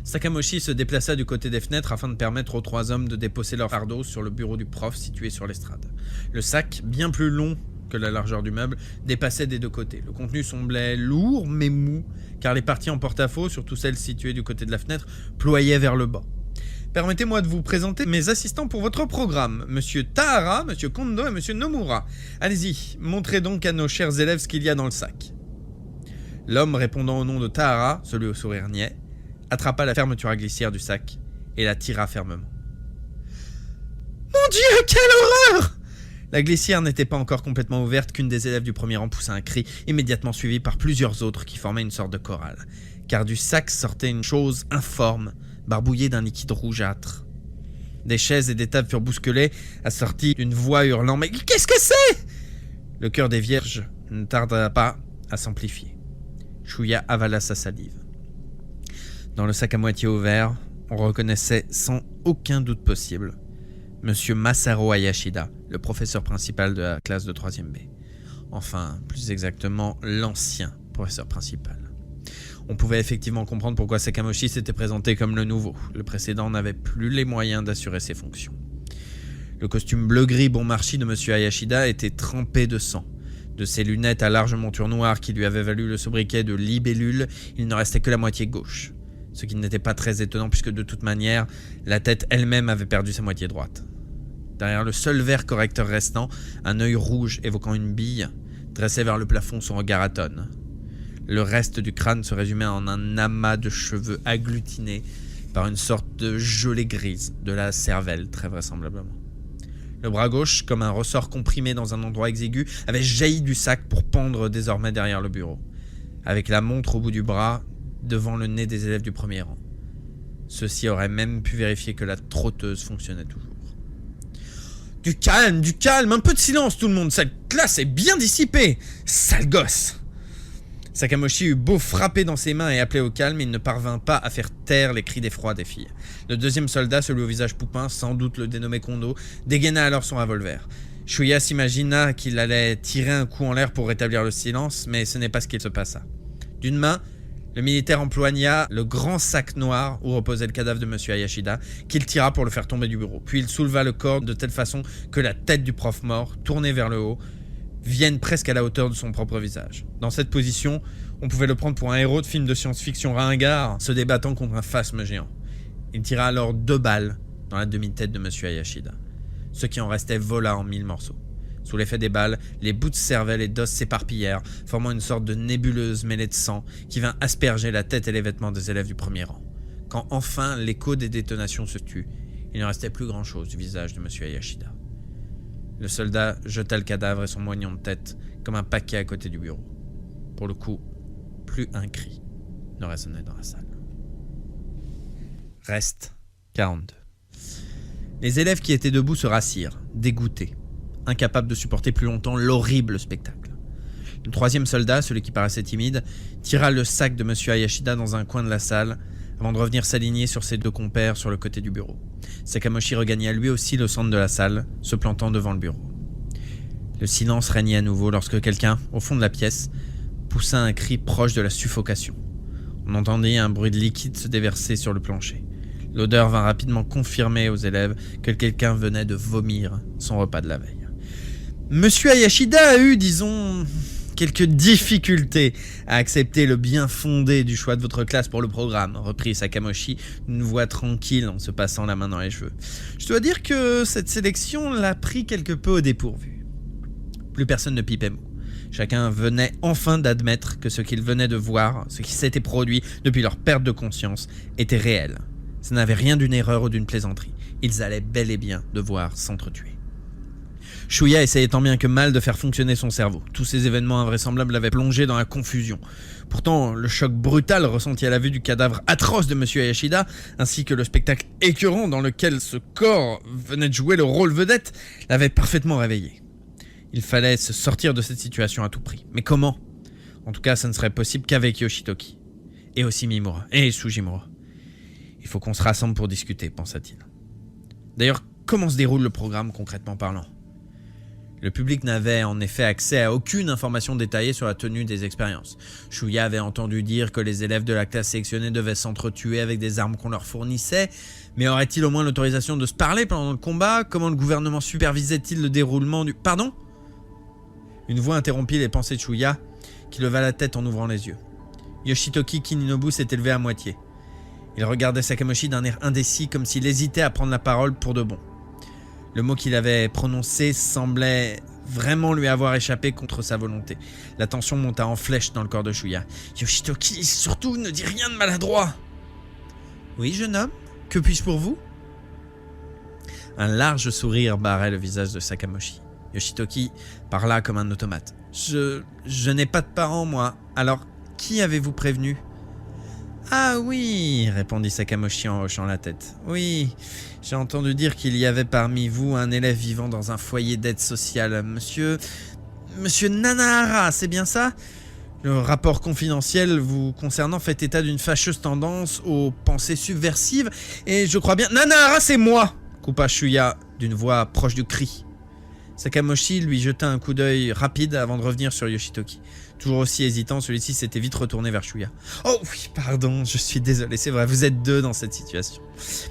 Sakamoshi se déplaça du côté des fenêtres afin de permettre aux 3 hommes de déposer leur fardeau sur le bureau du prof situé sur l'estrade. Le sac, bien plus long que la largeur du meuble dépassait des deux côtés. Le contenu semblait lourd mais mou, car les parties en porte-à-faux, surtout celles situées du côté de la fenêtre, ployaient vers le bas. Permettez-moi de vous présenter mes assistants pour votre programme, Monsieur Tahara, Monsieur Kondo et Monsieur Nomura. Allez-y, montrez donc à nos chers élèves ce qu'il y a dans le sac. L'homme répondant au nom de Tahara, celui au sourire niais, attrapa la fermeture à glissière du sac et la tira fermement. Mon Dieu, quelle horreur! La glissière n'était pas encore complètement ouverte qu'une des élèves du premier rang poussa un cri, immédiatement suivi par plusieurs autres qui formaient une sorte de chorale. Car du sac sortait une chose informe, barbouillée d'un liquide rougeâtre. Des chaises et des tables furent bousculées, assorties d'une voix hurlant « Mais qu'est-ce que c'est ?» Le cœur des vierges ne tarda pas à s'amplifier. Shuya avala sa salive. Dans le sac à moitié ouvert, on reconnaissait sans aucun doute possible Monsieur Masaru Hayashida, le professeur principal de la classe de 3e B. Enfin, plus exactement, l'ancien professeur principal. On pouvait effectivement comprendre pourquoi Sakamoshi s'était présenté comme le nouveau. Le précédent n'avait plus les moyens d'assurer ses fonctions. Le costume bleu-gris bon marché de Monsieur Hayashida était trempé de sang. De ses lunettes à large monture noire qui lui avaient valu le sobriquet de libellule, il ne restait que la moitié gauche. Ce qui n'était pas très étonnant puisque de toute manière, la tête elle-même avait perdu sa moitié droite. Derrière le seul verre correcteur restant, un œil rouge évoquant une bille dressait vers le plafond son regard atone. Le reste du crâne se résumait en un amas de cheveux agglutinés par une sorte de gelée grise, de la cervelle très vraisemblablement. Le bras gauche, comme un ressort comprimé dans un endroit exigu, avait jailli du sac pour pendre désormais derrière le bureau, avec la montre au bout du bras, devant le nez des élèves du premier rang. Ceux-ci auraient même pu vérifier que la trotteuse fonctionnait toujours. Du calme, un peu de silence tout le monde, cette classe est bien dissipée, sale gosse. Sakamoshi eut beau frapper dans ses mains et appeler au calme, il ne parvint pas à faire taire les cris d'effroi des filles. Le deuxième soldat, celui au visage poupin, sans doute le dénommé Kondo, dégaina alors son revolver. Shuya s'imagina qu'il allait tirer un coup en l'air pour rétablir le silence, mais ce n'est pas ce qu'il se passa. D'une main, le militaire empoigna le grand sac noir où reposait le cadavre de Monsieur Hayashida, qu'il tira pour le faire tomber du bureau. Puis il souleva le corps de telle façon que la tête du prof mort, tournée vers le haut, vienne presque à la hauteur de son propre visage. Dans cette position, on pouvait le prendre pour un héros de film de science-fiction ringard se débattant contre un phasme géant. Il tira alors 2 balles dans la demi-tête de Monsieur Hayashida. Ce qui en restait vola en 1000 morceaux. Sous l'effet des balles, les bouts de cervelle et d'os s'éparpillèrent, formant une sorte de nébuleuse mêlée de sang qui vint asperger la tête et les vêtements des élèves du premier rang. Quand enfin l'écho des détonations se tut, il ne restait plus grand-chose du visage de Monsieur Hayashida. Le soldat jeta le cadavre et son moignon de tête comme un paquet à côté du bureau. Pour le coup, plus un cri ne résonnait dans la salle. Reste 42. Les élèves qui étaient debout se rassirent, dégoûtés, incapables de supporter plus longtemps l'horrible spectacle. Le 3e soldat, celui qui paraissait timide, tira le sac de Monsieur Hayashida dans un coin de la salle avant de revenir s'aligner sur ses 2 compères sur le côté du bureau. Sakamoshi regagna lui aussi le centre de la salle, se plantant devant le bureau. Le silence régnait à nouveau lorsque quelqu'un, au fond de la pièce, poussa un cri proche de la suffocation. On entendit un bruit de liquide se déverser sur le plancher. L'odeur vint rapidement confirmer aux élèves que quelqu'un venait de vomir son repas de la veille. Monsieur Hayashida a eu, disons, quelques difficultés à accepter le bien fondé du choix de votre classe pour le programme, reprit Sakamoshi d'une voix tranquille en se passant la main dans les cheveux. Je dois dire que cette sélection l'a pris quelque peu au dépourvu. Plus personne ne pipait mot. Chacun venait enfin d'admettre que ce qu'ils venaient de voir, ce qui s'était produit depuis leur perte de conscience, était réel. Ce n'avait rien d'une erreur ou d'une plaisanterie. Ils allaient bel et bien devoir s'entretuer. Shuya essayait tant bien que mal de faire fonctionner son cerveau. Tous ces événements invraisemblables l'avaient plongé dans la confusion. Pourtant, le choc brutal ressenti à la vue du cadavre atroce de Monsieur Hayashida, ainsi que le spectacle écœurant dans lequel ce corps venait de jouer le rôle vedette, l'avait parfaitement réveillé. Il fallait se sortir de cette situation à tout prix. Mais comment ? En tout cas, ça ne serait possible qu'avec Yoshitoki. Et aussi Mimura. Et Sujimura. Il faut qu'on se rassemble pour discuter, pensa-t-il. D'ailleurs, comment se déroule le programme concrètement parlant ? Le public n'avait en effet accès à aucune information détaillée sur la tenue des expériences. Shuya avait entendu dire que les élèves de la classe sélectionnée devaient s'entretuer avec des armes qu'on leur fournissait, mais aurait-il au moins l'autorisation de se parler pendant le combat ? Comment le gouvernement supervisait-il le déroulement du... Pardon ? Une voix interrompit les pensées de Shuya, qui leva la tête en ouvrant les yeux. Yoshitoki Kininobu s'était levé à moitié. Il regardait Sakamoshi d'un air indécis, comme s'il hésitait à prendre la parole pour de bon. Le mot qu'il avait prononcé semblait vraiment lui avoir échappé contre sa volonté. La tension monta en flèche dans le corps de Shuya. « Yoshitoki, surtout, ne dis rien de maladroit !»« Oui, jeune homme, que puis-je pour vous ?» Un large sourire barrait le visage de Sakamoshi. Yoshitoki parla comme un automate. « Je n'ai pas de parents, moi. Alors, qui avez-vous prévenu ?»« Ah oui, répondit Sakamoshi en hochant la tête. Oui, j'ai entendu dire qu'il y avait parmi vous un élève vivant dans un foyer d'aide sociale. Monsieur Nanahara, c'est bien ça? Le rapport confidentiel vous concernant fait état d'une fâcheuse tendance aux pensées subversives et je crois bien... Nanahara, c'est moi! Coupa Shuya d'une voix proche du cri. Sakamoshi lui jeta un coup d'œil rapide avant de revenir sur Yoshitoki. Toujours aussi hésitant, celui-ci s'était vite retourné vers Shuya. « Oh oui, pardon, je suis désolé, c'est vrai, vous êtes deux dans cette situation.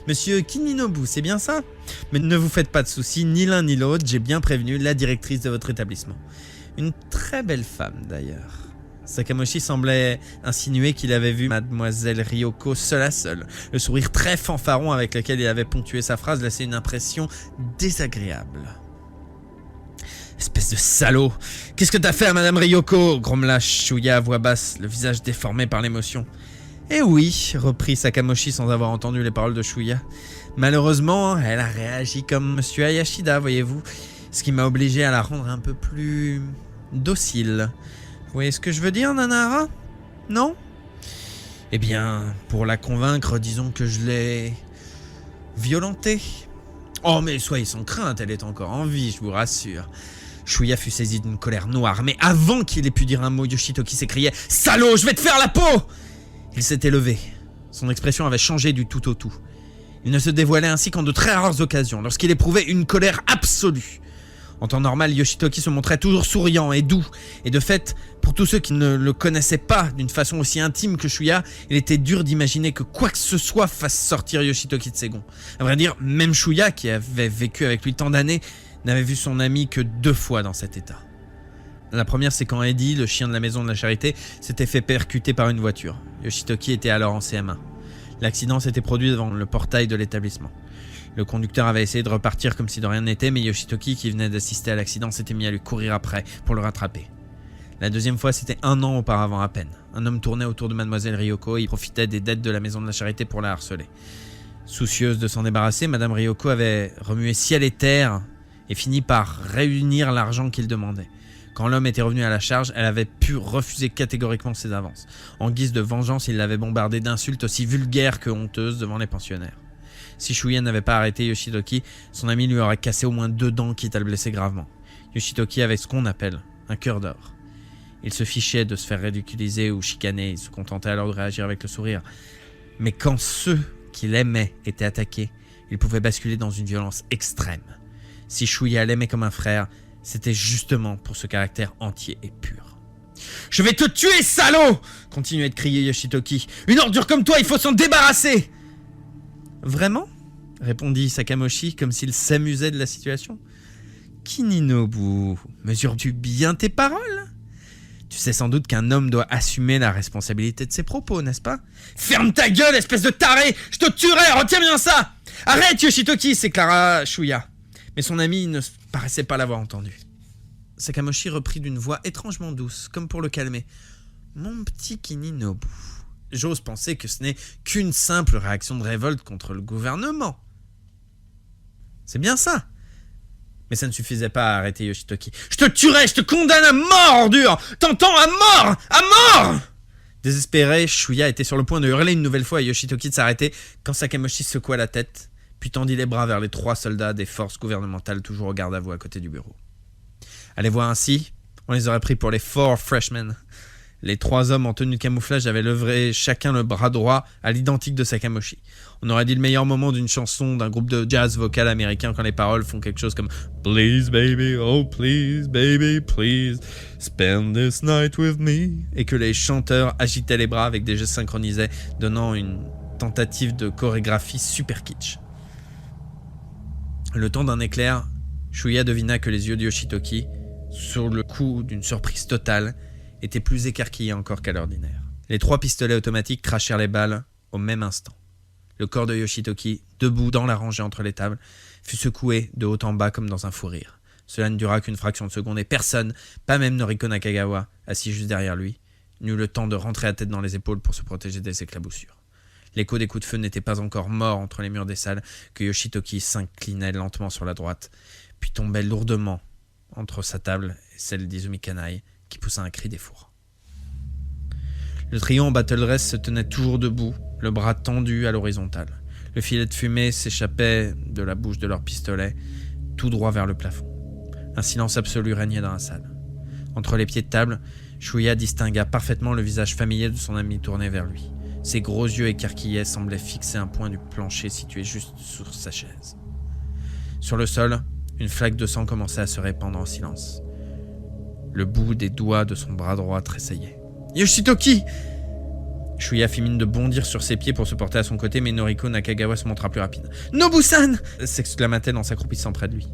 Monsieur Kininobu, c'est bien ça? Mais ne vous faites pas de soucis, ni l'un ni l'autre, j'ai bien prévenu la directrice de votre établissement. Une très belle femme, d'ailleurs. » Sakamoshi semblait insinuer qu'il avait vu mademoiselle Ryoko seule à seule. Le sourire très fanfaron avec lequel il avait ponctué sa phrase laissait une impression désagréable. Espèce de salaud! Qu'est-ce que t'as fait à Madame Ryoko? Grommela Shuya à voix basse, le visage déformé par l'émotion. Eh oui, reprit Sakamoshi sans avoir entendu les paroles de Shuya. Malheureusement, elle a réagi comme Monsieur Hayashida, voyez-vous, ce qui m'a obligé à la rendre un peu plus docile. Vous voyez ce que je veux dire, Nanahara? Non? Eh bien, pour la convaincre, disons que je l'ai violentée. Oh, mais soyez sans crainte, elle est encore en vie, je vous rassure. Shuya fut saisi d'une colère noire, mais avant qu'il ait pu dire un mot, Yoshitoki s'écriait « Salaud, je vais te faire la peau !» Il s'était levé. Son expression avait changé du tout au tout. Il ne se dévoilait ainsi qu'en de très rares occasions, lorsqu'il éprouvait une colère absolue. En temps normal, Yoshitoki se montrait toujours souriant et doux, et de fait, pour tous ceux qui ne le connaissaient pas d'une façon aussi intime que Shuya, il était dur d'imaginer que quoi que ce soit fasse sortir Yoshitoki de ses gonds. À vrai dire, même Shuya, qui avait vécu avec lui tant d'années, n'avait vu son ami que 2 fois dans cet état. La première, c'est quand Eddie, le chien de la maison de la charité, s'était fait percuter par une voiture. Yoshitoki était alors en CM1. L'accident s'était produit devant le portail de l'établissement. Le conducteur avait essayé de repartir comme si de rien n'était, mais Yoshitoki, qui venait d'assister à l'accident, s'était mis à lui courir après pour le rattraper. La deuxième fois, c'était 1 an auparavant à peine. Un homme tournait autour de mademoiselle Ryoko et il profitait des dettes de la maison de la charité pour la harceler. Soucieuse de s'en débarrasser, madame Ryoko avait remué ciel et terre et fini par réunir l'argent qu'il demandait. Quand l'homme était revenu à la charge, elle avait pu refuser catégoriquement ses avances. En guise de vengeance, il l'avait bombardé d'insultes aussi vulgaires que honteuses devant les pensionnaires. Si Shuya n'avait pas arrêté Yoshitoki, son ami lui aurait cassé au moins 2 dents, quitte à le blesser gravement. Yoshitoki avait ce qu'on appelle un cœur d'or. Il se fichait de se faire ridiculiser ou chicaner, il se contentait alors de réagir avec le sourire. Mais quand ceux qu'il aimait étaient attaqués, il pouvait basculer dans une violence extrême. Si Shuya l'aimait comme un frère, c'était justement pour ce caractère entier et pur. « Je vais te tuer, salaud !» continuait de crier Yoshitoki. « Une ordure comme toi, il faut s'en débarrasser !»« Vraiment ?» répondit Sakamoshi comme s'il s'amusait de la situation. « Kininobu, mesures-tu bien tes paroles ? Tu sais sans doute qu'un homme doit assumer la responsabilité de ses propos, n'est-ce pas ? »« Ferme ta gueule, espèce de taré ! Je te tuerai, retiens bien ça !»« Arrête, Yoshitoki !» s'éclara Shuya. Mais son ami ne paraissait pas l'avoir entendu. Sakamoshi reprit d'une voix étrangement douce, comme pour le calmer. « Mon petit Kininobu, j'ose penser que ce n'est qu'une simple réaction de révolte contre le gouvernement. C'est bien ça. » Mais ça ne suffisait pas à arrêter Yoshitoki. « Je te tuerai, je te condamne à mort, ordure! T'entends, à mort! À mort !» Désespéré, Shuya était sur le point de hurler une nouvelle fois à Yoshitoki de s'arrêter quand Sakamoshi secoua la tête, puis tendit les bras vers les 3 soldats des forces gouvernementales toujours au garde à vous à côté du bureau. À les voir ainsi, on les aurait pris pour les 4 freshmen. Les 3 hommes en tenue de camouflage avaient levé chacun le bras droit à l'identique de Sakamoshi. On aurait dit le meilleur moment d'une chanson d'un groupe de jazz vocal américain quand les paroles font quelque chose comme « Please baby, oh please baby, please, spend this night with me » et que les chanteurs agitaient les bras avec des gestes synchronisés, donnant une tentative de chorégraphie super kitsch. Le temps d'un éclair, Shuya devina que les yeux de Yoshitoki, sur le coup d'une surprise totale, était plus écarquillé encore qu'à l'ordinaire. Les 3 pistolets automatiques crachèrent les balles au même instant. Le corps de Yoshitoki, debout dans la rangée entre les tables, fut secoué de haut en bas comme dans un fou rire. Cela ne dura qu'une fraction de seconde et personne, pas même Noriko Nakagawa, assis juste derrière lui, n'eut le temps de rentrer la tête dans les épaules pour se protéger des éclaboussures. L'écho des coups de feu n'était pas encore mort entre les murs des salles que Yoshitoki s'inclinait lentement sur la droite, puis tombait lourdement entre sa table et celle d'Izumi Kanai, qui poussa un cri d'effort. Le trio en battle dress se tenait toujours debout, le bras tendu à l'horizontale. Le filet de fumée s'échappait de la bouche de leur pistolet, tout droit vers le plafond. Un silence absolu régnait dans la salle. Entre les pieds de table, Shuya distingua parfaitement le visage familier de son ami tourné vers lui. Ses gros yeux écarquillés semblaient fixer un point du plancher situé juste sur sa chaise. Sur le sol, une flaque de sang commençait à se répandre en silence. Le bout des doigts de son bras droit tressaillait. « Yoshitoki !» Shuya fit mine de bondir sur ses pieds pour se porter à son côté, mais Noriko Nakagawa se montra plus rapide. « Nobu-san !» s'exclama-t-elle en s'accroupissant près de lui.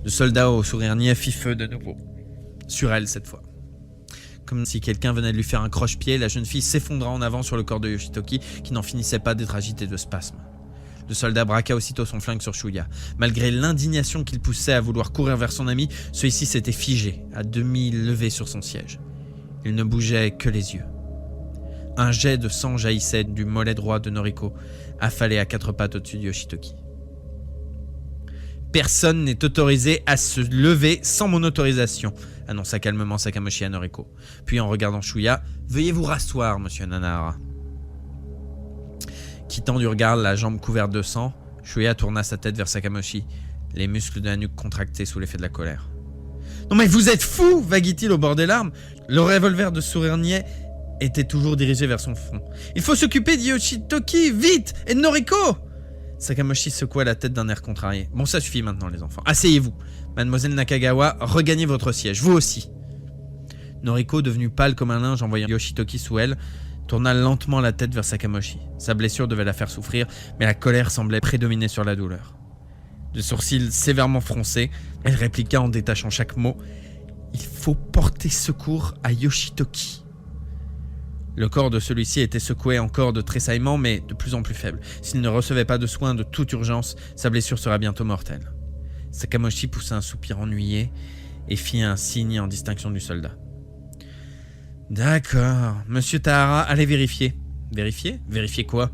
Le soldat au sourire niais fit feu de nouveau. Sur elle cette fois. Comme si quelqu'un venait de lui faire un croche-pied, la jeune fille s'effondra en avant sur le corps de Yoshitoki qui n'en finissait pas d'être agité de spasmes. Le soldat braqua aussitôt son flingue sur Shuya. Malgré l'indignation qu'il poussait à vouloir courir vers son ami, celui-ci s'était figé, à demi levé sur son siège. Il ne bougeait que les yeux. Un jet de sang jaillissait du mollet droit de Noriko, affalé à 4 pattes au-dessus de Yoshitoki. « Personne n'est autorisé à se lever sans mon autorisation », annonça calmement Sakamoshi à Noriko. Puis en regardant Shuya, « Veuillez vous rasseoir, monsieur Nanahara. » Quittant du regard la jambe couverte de sang, Shuya tourna sa tête vers Sakamoshi, les muscles de la nuque contractés sous l'effet de la colère. « Non mais vous êtes fou !» vaguit-il au bord des larmes. Le revolver de sourire niais était toujours dirigé vers son front. « Il faut s'occuper de Yoshitoki, vite, et de Noriko !» Sakamoshi secoua la tête d'un air contrarié. « Bon, ça suffit maintenant, les enfants. Asseyez-vous. Mademoiselle Nakagawa, regagnez votre siège, vous aussi. » Noriko, devenue pâle comme un linge en voyant Yoshitoki sous elle, tourna lentement la tête vers Sakamoshi. Sa blessure devait la faire souffrir, mais la colère semblait prédominer sur la douleur. De sourcils sévèrement froncés, elle répliqua en détachant chaque mot. « Il faut porter secours à Yoshitoki. » Le corps de celui-ci était secoué encore de tressaillements, mais de plus en plus faible. S'il ne recevait pas de soins de toute urgence, sa blessure sera bientôt mortelle. Sakamoshi poussa un soupir ennuyé et fit un signe en distinction du soldat. « D'accord, monsieur Tahara, allez vérifier. »« Vérifier ? Vérifier quoi ?»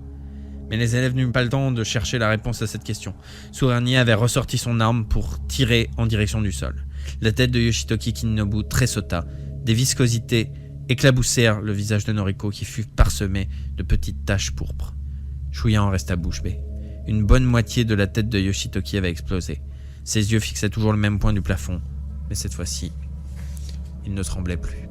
Mais les élèves n'eurent pas le temps de chercher la réponse à cette question. Souranier avait ressorti son arme pour tirer en direction du sol. La tête de Yoshitoki Kinnobu tressauta. Des viscosités éclaboussèrent le visage de Noriko qui fut parsemé de petites taches pourpres. Shuya en resta bouche bée. Une bonne moitié de la tête de Yoshitoki avait explosé. Ses yeux fixaient toujours le même point du plafond, mais cette fois-ci, il ne tremblait plus.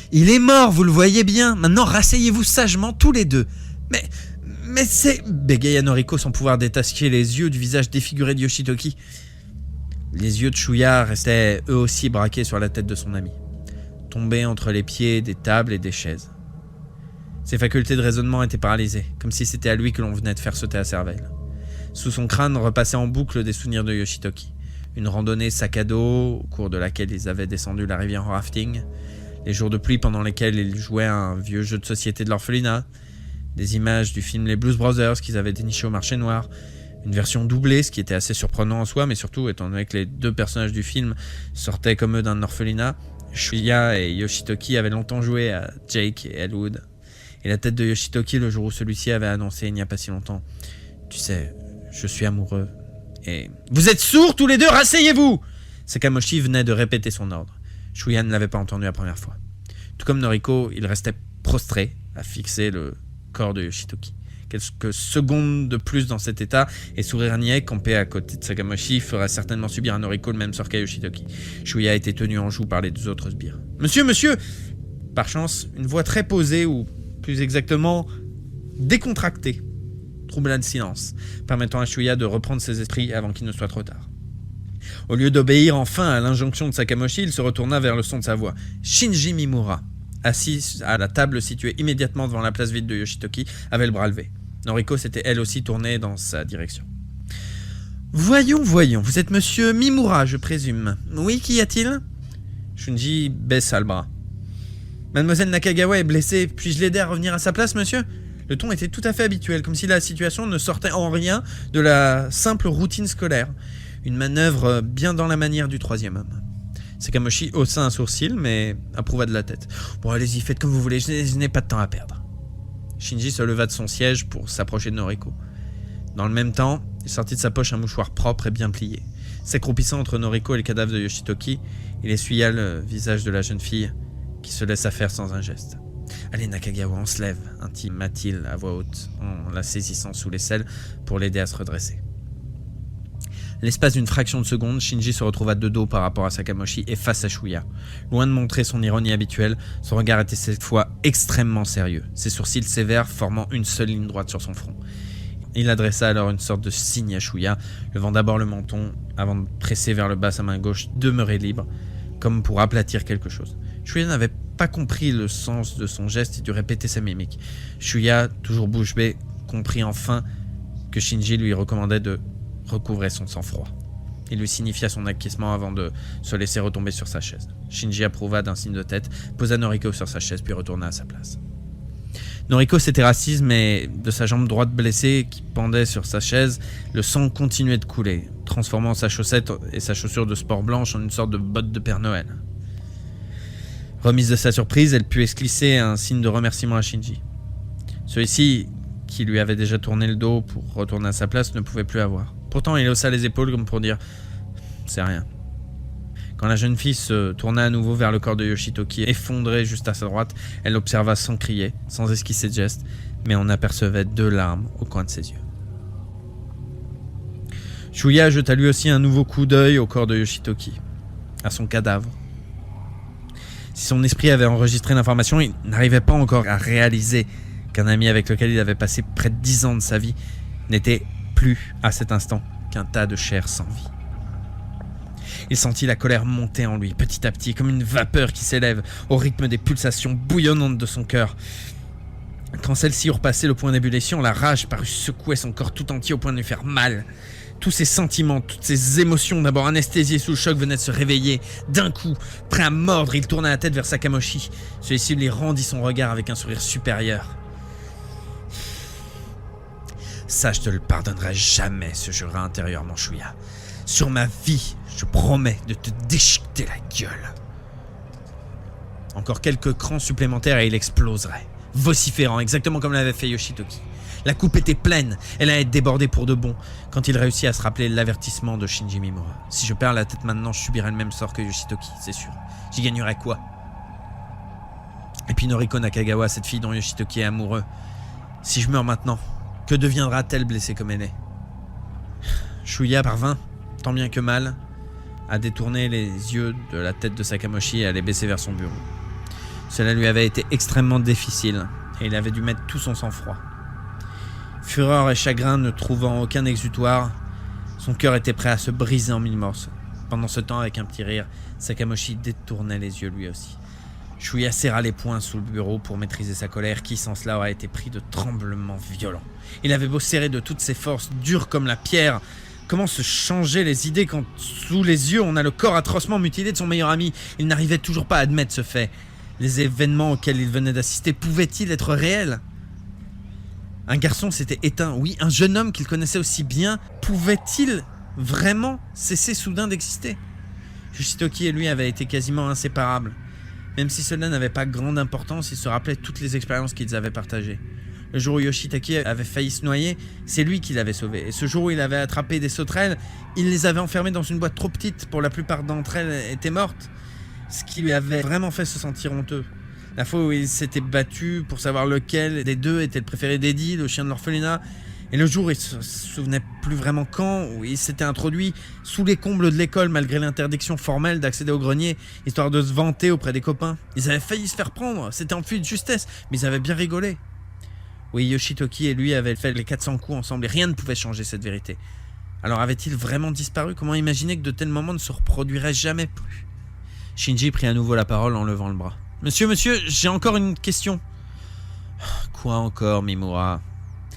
« Il est mort, vous le voyez bien. Maintenant, rasseyez-vous sagement tous les deux. »« Mais c'est... » bégaya Noriko sans pouvoir détacher les yeux du visage défiguré de Yoshitoki. Les yeux de Shuya restaient eux aussi braqués sur la tête de son ami, tombé entre les pieds des tables et des chaises. Ses facultés de raisonnement étaient paralysées, comme si c'était à lui que l'on venait de faire sauter la cervelle. Sous son crâne repassaient en boucle des souvenirs de Yoshitoki. Une randonnée sac à dos, au cours de laquelle ils avaient descendu la rivière en rafting, les jours de pluie pendant lesquels ils jouaient à un vieux jeu de société de l'orphelinat, des images du film Les Blues Brothers qu'ils avaient déniché au marché noir, une version doublée, ce qui était assez surprenant en soi, mais surtout, étant donné que les 2 personnages du film sortaient comme eux d'un orphelinat, Shuya et Yoshitoki avaient longtemps joué à Jake et Elwood. Et la tête de Yoshitoki le jour où celui-ci avait annoncé il n'y a pas si longtemps « Tu sais, je suis amoureux. » Et « Vous êtes sourds tous les deux, rasseyez-vous !» Sakamoshi venait de répéter son ordre. Shuya ne l'avait pas entendu la première fois. Tout comme Noriko, il restait prostré à fixer le corps de Yoshitoki. Quelques secondes de plus dans cet état, et sourire niais, campé à côté de Sakamoshi, ferait certainement subir à Noriko le même sort qu'à Yoshitoki. Shuya était tenu en joue par les 2 autres sbires. « Monsieur !» Par chance, une voix très posée, ou plus exactement, décontractée, troubla le silence, permettant à Shuya de reprendre ses esprits avant qu'il ne soit trop tard. Au lieu d'obéir enfin à l'injonction de Sakamoshi, il se retourna vers le son de sa voix. Shinji Mimura, assis à la table située immédiatement devant la place vide de Yoshitoki, avait le bras levé. Noriko s'était elle aussi tournée dans sa direction. Voyons, vous êtes monsieur Mimura, je présume. Oui, qu'y a-t-il? Shunji baissa le bras. Mademoiselle Nakagawa est blessée, puis-je l'aider à revenir à sa place, monsieur? Le ton était tout à fait habituel, comme si la situation ne sortait en rien de la simple routine scolaire. Une manœuvre bien dans la manière du troisième homme. Sakamoshi haussa un sourcil, mais approuva de la tête. Bon, allez-y, faites comme vous voulez, je n'ai pas de temps à perdre. Shinji se leva de son siège pour s'approcher de Noriko. Dans le même temps, il sortit de sa poche un mouchoir propre et bien plié. S'accroupissant entre Noriko et le cadavre de Yoshitoki, il essuya le visage de la jeune fille qui se laissa faire sans un geste. « Allez Nakagawa, on se lève » intima-t-il à voix haute en la saisissant sous l'aisselle pour l'aider à se redresser. L'espace d'une fraction de seconde, Shinji se retrouva de dos par rapport à Sakamoshi et face à Shuya. Loin de montrer son ironie habituelle, son regard était cette fois extrêmement sérieux, ses sourcils sévères formant une seule ligne droite sur son front. Il adressa alors une sorte de signe à Shuya, levant d'abord le menton avant de presser vers le bas sa main gauche demeurée libre, comme pour aplatir quelque chose. Shuya n'avait pas compris le sens de son geste et dut répéter sa mimique. Shuya, toujours bouche bée, comprit enfin que Shinji lui recommandait de recouvrer son sang-froid. Il lui signifia son acquiescement avant de se laisser retomber sur sa chaise. Shinji approuva d'un signe de tête, posa Noriko sur sa chaise puis retourna à sa place. Noriko s'était assise, mais de sa jambe droite blessée qui pendait sur sa chaise, le sang continuait de couler, transformant sa chaussette et sa chaussure de sport blanche en une sorte de botte de Père Noël. Remise de sa surprise, elle put esquisser un signe de remerciement à Shinji. Celui-ci, qui lui avait déjà tourné le dos pour retourner à sa place, ne pouvait plus avoir. Pourtant, il haussa les épaules comme pour dire « c'est rien ». Quand la jeune fille se tourna à nouveau vers le corps de Yoshitoki, effondré juste à sa droite, elle l'observa sans crier, sans esquisser de geste, mais on apercevait 2 larmes au coin de ses yeux. Shuya jeta lui aussi un nouveau coup d'œil au corps de Yoshitoki, à son cadavre. Si son esprit avait enregistré l'information, il n'arrivait pas encore à réaliser qu'un ami avec lequel il avait passé près de 10 ans de sa vie n'était plus, à cet instant, qu'un tas de chair sans vie. Il sentit la colère monter en lui, petit à petit, comme une vapeur qui s'élève au rythme des pulsations bouillonnantes de son cœur. Quand celle-ci eut repassé le point d'ébullition, la rage parut secouer son corps tout entier au point de lui faire mal. Tous ses sentiments, toutes ses émotions, d'abord anesthésiées sous le choc, venaient de se réveiller. D'un coup, prêt à mordre, il tourna la tête vers Sakamoshi. Celui-ci lui rendit son regard avec un sourire supérieur. « Ça, je te le pardonnerai jamais, se jura intérieurement Shuya. Sur ma vie, je promets de te déchiqueter la gueule. » Encore quelques crans supplémentaires et il exploserait, vociférant exactement comme l'avait fait Yoshitoki. La coupe était pleine, elle allait être débordée pour de bon, quand il réussit à se rappeler l'avertissement de Shinji Mimura. Si je perds la tête maintenant, je subirai le même sort que Yoshitoki, c'est sûr. J'y gagnerai quoi? Et puis Noriko Nakagawa, cette fille dont Yoshitoki est amoureux. Si je meurs maintenant, que deviendra-t-elle blessée comme elle est? Shuya parvint, tant bien que mal, à détourner les yeux de la tête de Sakamoshi et à les baisser vers son bureau. Cela lui avait été extrêmement difficile et il avait dû mettre tout son sang-froid. Fureur et chagrin ne trouvant aucun exutoire, son cœur était prêt à se briser en 1000 morceaux. Pendant ce temps, avec un petit rire, Sakamoshi détournait les yeux lui aussi. Shuya serra les poings sous le bureau pour maîtriser sa colère qui, sans cela, aurait été pris de tremblements violents. Il avait beau serrer de toutes ses forces, dur comme la pierre. Comment se changer les idées quand, sous les yeux, on a le corps atrocement mutilé de son meilleur ami? Il n'arrivait toujours pas à admettre ce fait. Les événements auxquels il venait d'assister pouvaient-ils être réels? Un garçon s'était éteint, oui, un jeune homme qu'il connaissait aussi bien, pouvait-il vraiment cesser soudain d'exister? Yoshitoki et lui avaient été quasiment inséparables. Même si cela n'avait pas grande importance, ils se rappelaient toutes les expériences qu'ils avaient partagées. Le jour où Yoshitaki avait failli se noyer, c'est lui qui l'avait sauvé. Et ce jour où il avait attrapé des sauterelles, il les avait enfermées dans une boîte trop petite, pour la plupart d'entre elles étaient mortes. Ce qui lui avait vraiment fait se sentir honteux. La fois où il s'était battu pour savoir lequel des deux était le préféré d'Eddie, le chien de l'orphelinat. Et le jour où il se souvenait plus vraiment quand, où il s'était introduit sous les combles de l'école malgré l'interdiction formelle d'accéder au grenier, histoire de se vanter auprès des copains. Ils avaient failli se faire prendre, c'était enfui de justesse, mais ils avaient bien rigolé. Oui, Yoshitoki et lui avaient fait les 400 coups ensemble et rien ne pouvait changer cette vérité. Alors avait-il vraiment disparu? Comment imaginer que de tels moments ne se reproduiraient jamais plus? Shinji prit à nouveau la parole en levant le bras. « Monsieur, j'ai encore une question. » « Quoi encore, Mimura ?»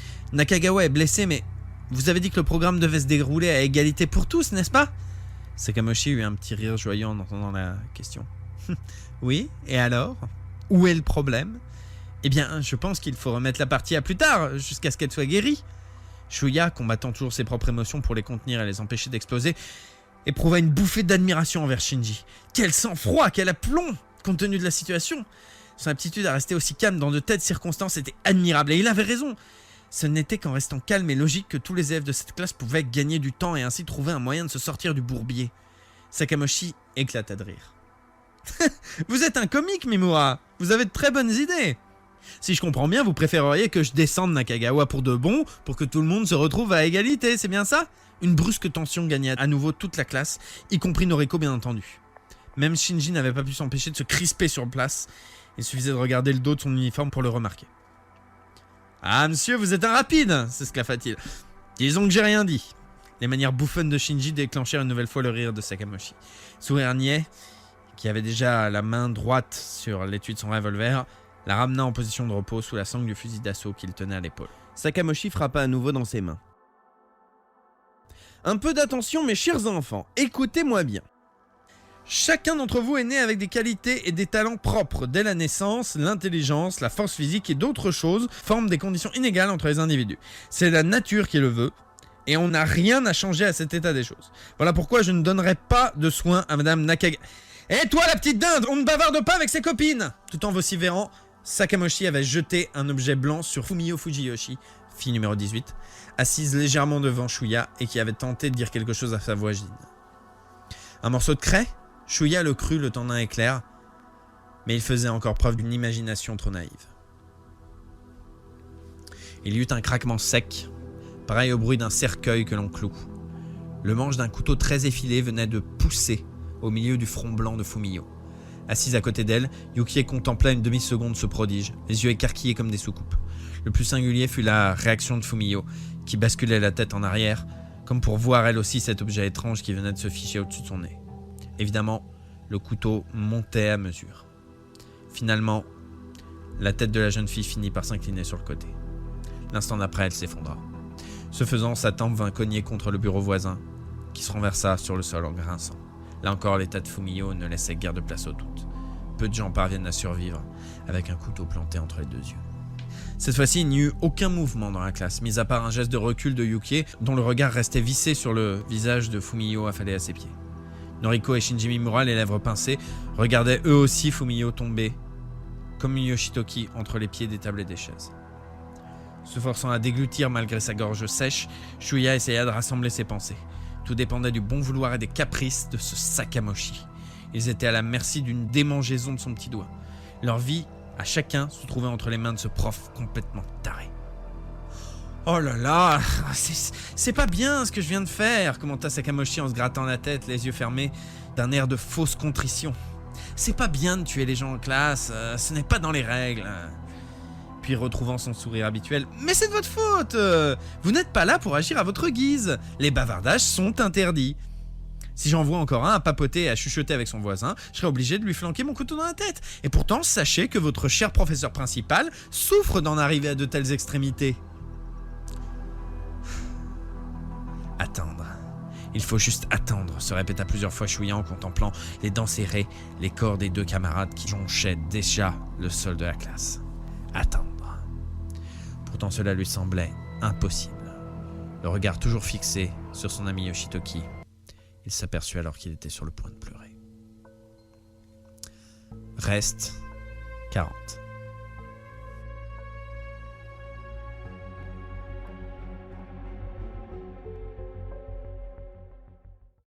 « Nakagawa est blessé, mais Vous avez dit que le programme devait se dérouler à égalité pour tous, n'est-ce pas? Sakamoshi eut un petit rire joyeux en entendant la question. Oui, et alors? Où est le problème? Eh bien, je pense qu'il faut remettre la partie à plus tard, jusqu'à ce qu'elle soit guérie. Shuya, combattant toujours ses propres émotions pour les contenir et les empêcher d'exploser, éprouva une bouffée d'admiration envers Shinji. Quel sang-froid, quel aplomb, compte tenu de la situation. Son aptitude à rester aussi calme dans de telles circonstances était admirable, et il avait raison. Ce n'était qu'en restant calme et logique que tous les élèves de cette classe pouvaient gagner du temps et ainsi trouver un moyen de se sortir du bourbier. Sakamoshi éclata de rire. Vous êtes un comique, Mimura. Vous avez de très bonnes idées. Si je comprends bien, vous préféreriez que je descende Nakagawa pour de bon, pour que tout le monde se retrouve à égalité, c'est bien ça? Une brusque tension gagna à nouveau toute la classe, y compris Noriko bien entendu. Même Shinji n'avait pas pu s'empêcher de se crisper sur place. Il suffisait de regarder le dos de son uniforme pour le remarquer. « Ah, monsieur, vous êtes un rapide !» s'esclaffa-t-il. « Disons que j'ai rien dit. » Les manières bouffonnes de Shinji déclenchèrent une nouvelle fois le rire de Sakamoshi. Sourire niais, qui avait déjà la main droite sur l'étui de son revolver, la ramena en position de repos sous la sangle du fusil d'assaut qu'il tenait à l'épaule. Sakamoshi frappa à nouveau dans ses mains. Un peu d'attention, mes chers enfants, écoutez-moi bien. Chacun d'entre vous est né avec des qualités et des talents propres. Dès la naissance, l'intelligence, la force physique et d'autres choses forment des conditions inégales entre les individus. C'est la nature qui le veut, et on n'a rien à changer à cet état des choses. Voilà pourquoi je ne donnerai pas de soin à Madame Nakagawa. Et toi, la petite dinde, on ne bavarde pas avec ses copines! Tout en vociférant, Sakamoshi avait jeté un objet blanc sur Fumio Fujiyoshi, fille numéro 18, assise légèrement devant Shuya et qui avait tenté de dire quelque chose à sa voisine. Un morceau de craie? Shuya le crut le temps d'un éclair, mais il faisait encore preuve d'une imagination trop naïve. Il y eut un craquement sec, pareil au bruit d'un cercueil que l'on cloue. Le manche d'un couteau très effilé venait de pousser au milieu du front blanc de Fumio. Assise à côté d'elle, Yukie contempla une demi-seconde ce prodige, les yeux écarquillés comme des soucoupes. Le plus singulier fut la réaction de Fumio, qui basculait la tête en arrière, comme pour voir elle aussi cet objet étrange qui venait de se ficher au-dessus de son nez. Évidemment, le couteau montait à mesure. Finalement, la tête de la jeune fille finit par s'incliner sur le côté. L'instant d'après, elle s'effondra. Ce faisant, sa tempe vint cogner contre le bureau voisin, qui se renversa sur le sol en grinçant. Là encore, l'état de Fumio ne laissait guère de place au doute. Peu de gens parviennent à survivre avec un couteau planté entre les deux yeux. Cette fois-ci, il n'y eut aucun mouvement dans la classe, mis à part un geste de recul de Yukie, dont le regard restait vissé sur le visage de Fumio affalé à ses pieds. Noriko et Shinji Mimura, les lèvres pincées, regardaient eux aussi Fumio tomber, comme une Yoshitoki, entre les pieds des tables et des chaises. Se forçant à déglutir malgré sa gorge sèche, Shuya essaya de rassembler ses pensées. Tout dépendait du bon vouloir et des caprices de ce Sakamoshi. Ils étaient à la merci d'une démangeaison de son petit doigt. Leur vie, à chacun, se trouvait entre les mains de ce prof complètement taré. « Oh là là, c'est pas bien ce que je viens de faire !» commenta Sakamoshi en se grattant la tête, les yeux fermés, d'un air de fausse contrition. « C'est pas bien de tuer les gens en classe, ce n'est pas dans les règles. » Puis retrouvant son sourire habituel, « Mais c'est de votre faute! Vous n'êtes pas là pour agir à votre guise. Les bavardages sont interdits. Si j'en vois encore un à papoter et à chuchoter avec son voisin, je serai obligé de lui flanquer mon couteau dans la tête. Et pourtant, sachez que votre cher professeur principal souffre d'en arriver à de telles extrémités. » Attendre. Il faut juste attendre, se répéta plusieurs fois Shuya en contemplant, les dents serrées, les corps des deux camarades qui jonchaient déjà le sol de la classe. Attendre. Pourtant cela lui semblait impossible. Le regard toujours fixé sur son ami Yoshitoki, il s'aperçut alors qu'il était sur le point de pleurer. Reste 40.